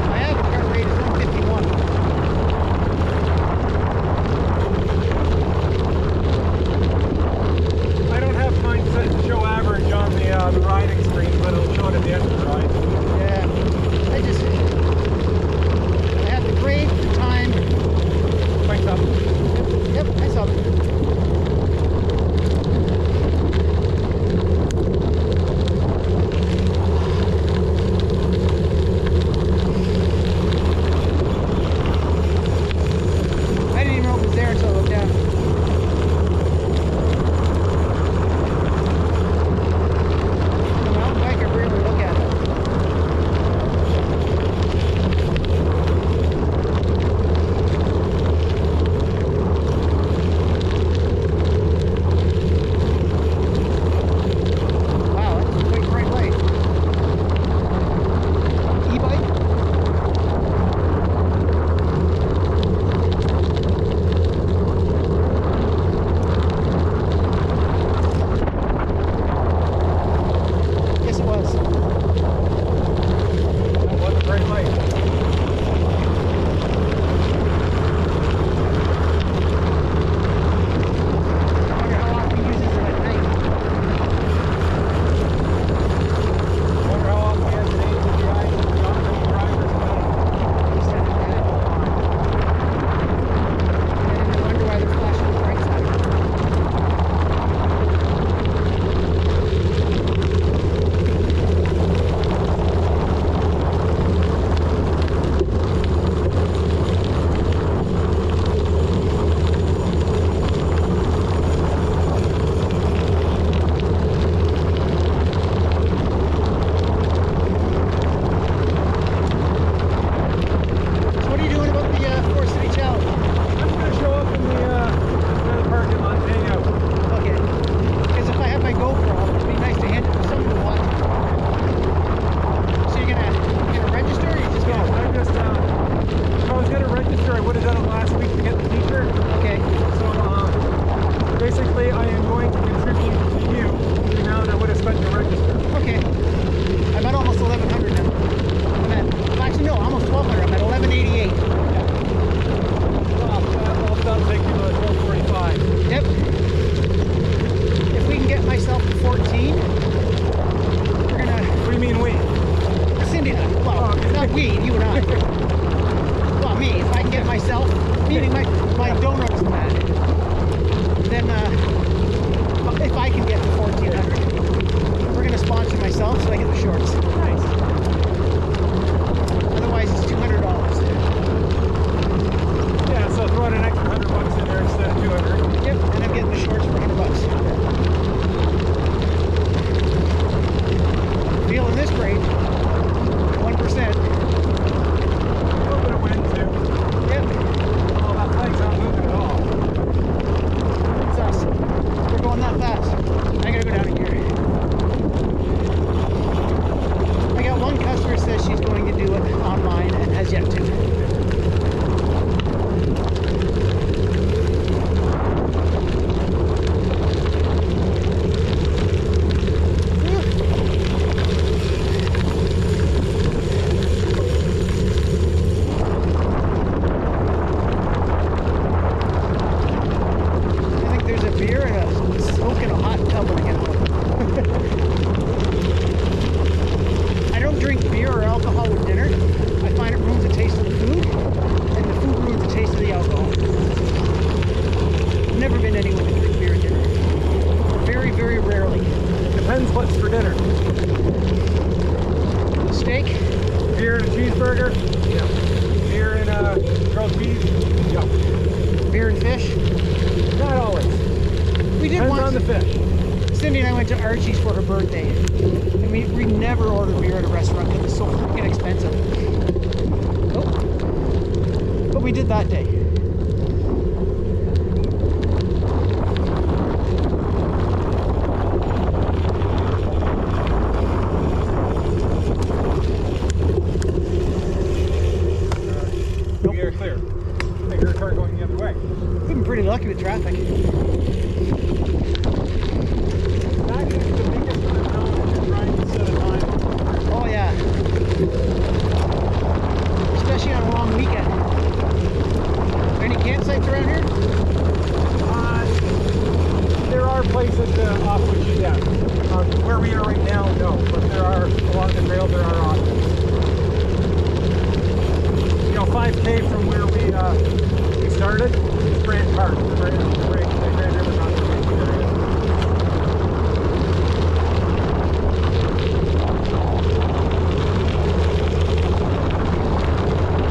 My average heart rate is 151. I don't have mine set to show average on the riding screen, but it'll show it at the end of the ride. Yeah, I have the brake, the time. Cranks up. Yep, I saw it. I didn't even know it was there until I looked down. The mountain bike, I rarely look at it. Wow, that's quite bright light. E-bike? Yes, it was. That was a great light. I wonder how often he uses it at night. Wonder how often we have today to the eye of the oncoming drivers. He said that. And I wonder why they're flashing the brakes at him. So what are you doing about the 4-City Challenge? I'm going to show up in the parking lot and hang out. Okay. Because if I have my GoPro, it'd be nice to hand it to someone to watch. So you're gonna register or you just Yeah, go? I'm just, if I was going to register, I would have done it last week to get the t-shirt. Okay. So, basically, I am going to contribute to you the amount I would have spent to register. Okay. I'm at almost 1,100 now. I'm at, well, actually no, almost 1,200. I'm at 1,188. Well, that'll take you to 12:45. Yep. If we can get myself to 14, we're gonna. What do you mean we? Cindy and I. Well, Oh, okay. not we, you and I. Well, me. If I can get myself, meaning my donuts man, then if I can get to 1,400, we're gonna sponsor myself so I get the shorts. Nice. fish. Cindy and I went to Archie's for her birthday, and we never ordered beer at a restaurant because it's so freaking expensive. Nope. But we did that day. You're clear. I hear a car going the other way. We've been pretty lucky with traffic. Actually, the biggest one I've known is trying to set a time. Oh yeah. Especially on a long weekend. Any campsites around here? There are places off which, yeah. Where we are right now, no. But there are, along the trail, there are options. 5K from where we started is Brantford, the Grand River Conservation Area.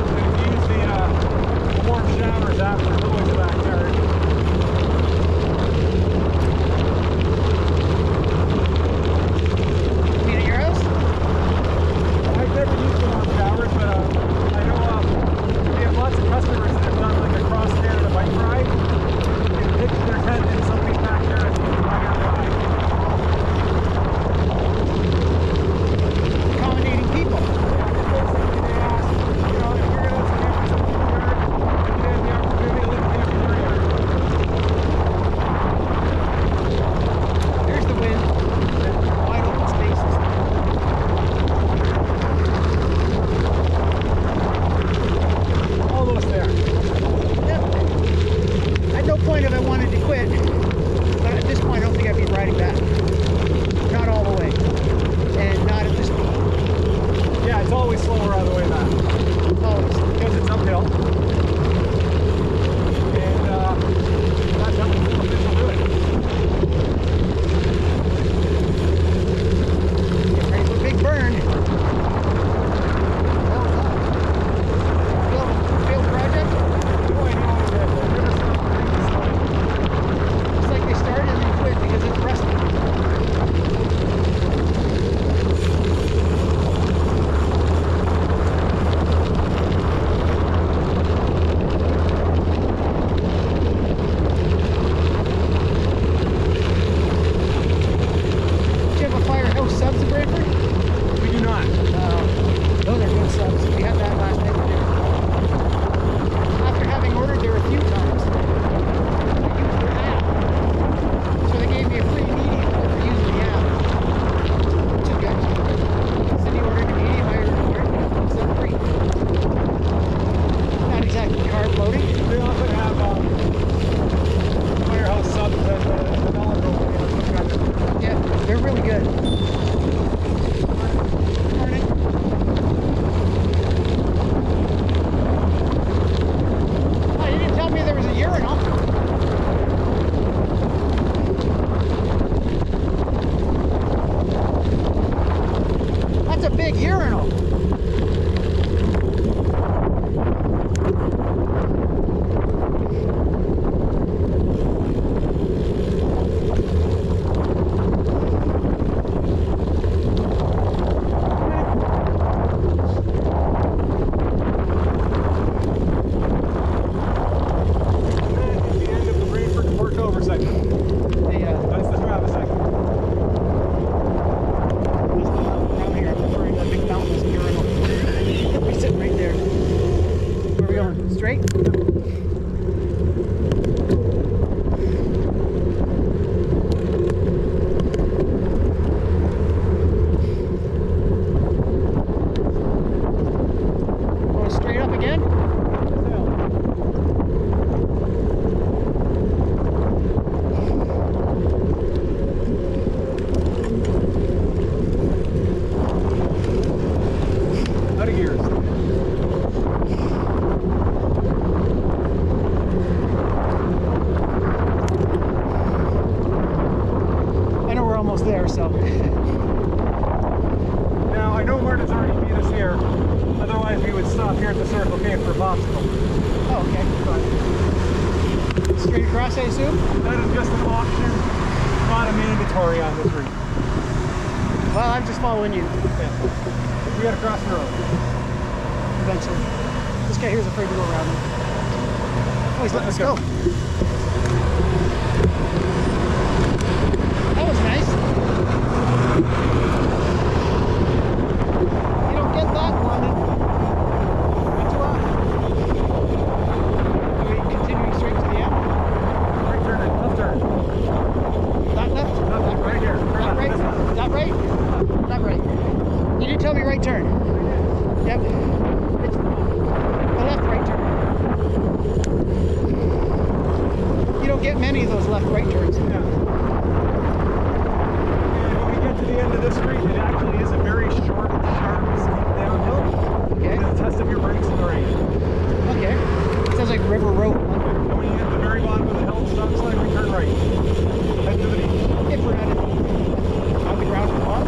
And if you use the warm showers after, there's always a backyard. You mean at your house? I've never used the warm showers, but I know we have lots of customers that have done like a cross-Canada bike ride and pitched their tent in somebody's backyard and you can ride. Accommodating people. They ask, if you're going to camp in somebody's yard, you have the opportunity to live in your yard. There's the wind. Wide open spaces. Almost there. Yep. At no point have I wanted to quit, but at this point I don't think I'd be riding back. Not all the way. And not at this speed. Yeah, it's always slower on the way back Always. because it's uphill. And that's how people do it. Get ready for a big burn. Failed project? Oh, I know. They're going to stop pretty slowly. It's like they started and they quit because it's rusty. Do you have a firehouse subs in Brantford? We do not. Those are good subs. We had that last night for dinner. After having ordered there a few times, I used their app. So they gave me a free medium for using the app. Which is good. Cindy ordered a medium, I ordered sub free. Not exactly carb loading. They often have firehouse subs and developer. Yeah, they're really good. Morning. Oh, you didn't tell me there was a urinal. That's a big urinal. At the end of the Brantford to Port Dover section. That's the Travis section. Around here, I'm referring to a big fountain as a urinal. We sit right there. Where are we going? Straight? Going straight up again? Out of gears. I know we're almost there, so. Now, I know Martin's already beat us here. Otherwise, we would stop here at the Circle K for a popsicle. Oh, okay. Straight across, I assume? That is just an option. not a mandatory on this route. Well, I'm just following you We gotta cross the road. eventually. This guy here's afraid to go around me. Oh, he's letting us go. That was nice. You don't get that in London. Not too often. Are we continuing straight to the end? Right turn, left turn. That left? Left, right here. Turn That left, right? this left. That right? That right. You did tell me right turn. Yep. It's the left right turn. You don't get many of those left right turns. Yeah. And when we get to the end of this street, it actually is a very short, sharp, steep downhill. Okay. It's a test of your brakes in the rain. Okay. Sounds like River Road. And when you hit the very bottom of the hill, stop sign, we turn right. Head to the beach. If we're not on the ground at the bottom.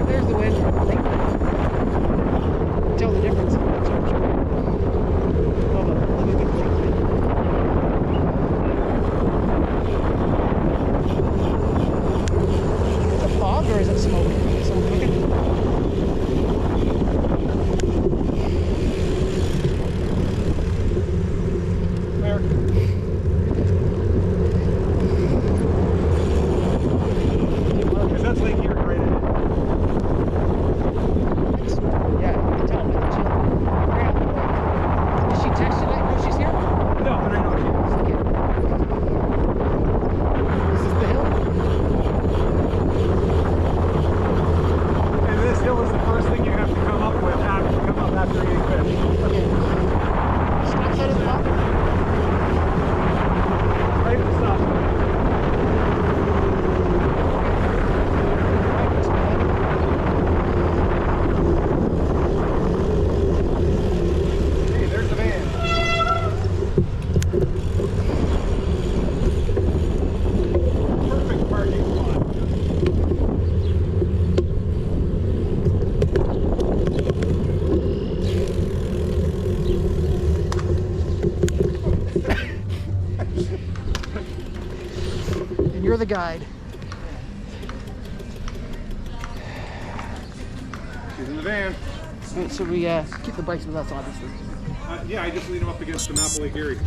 There's the wind. Tell the difference. Love a good jump in. Is it fog or is it smoke? Someone cooking? There. Because that's Lake Erie right in it. Yeah, you can tell by the chill. Right on the way. Did she text you like know she's here? No, but I know she is. Okay. This is the hill? And this hill is the first thing you have to come up with after you come up after eating fish. Okay. Stop sign at the top? Right at the stop sign. Hey, there's the van. Perfect parking spot. And you're the guide. She's in the van. So we keep the bikes with us, obviously. Yeah, I just lean them up against the map of Lake Erie.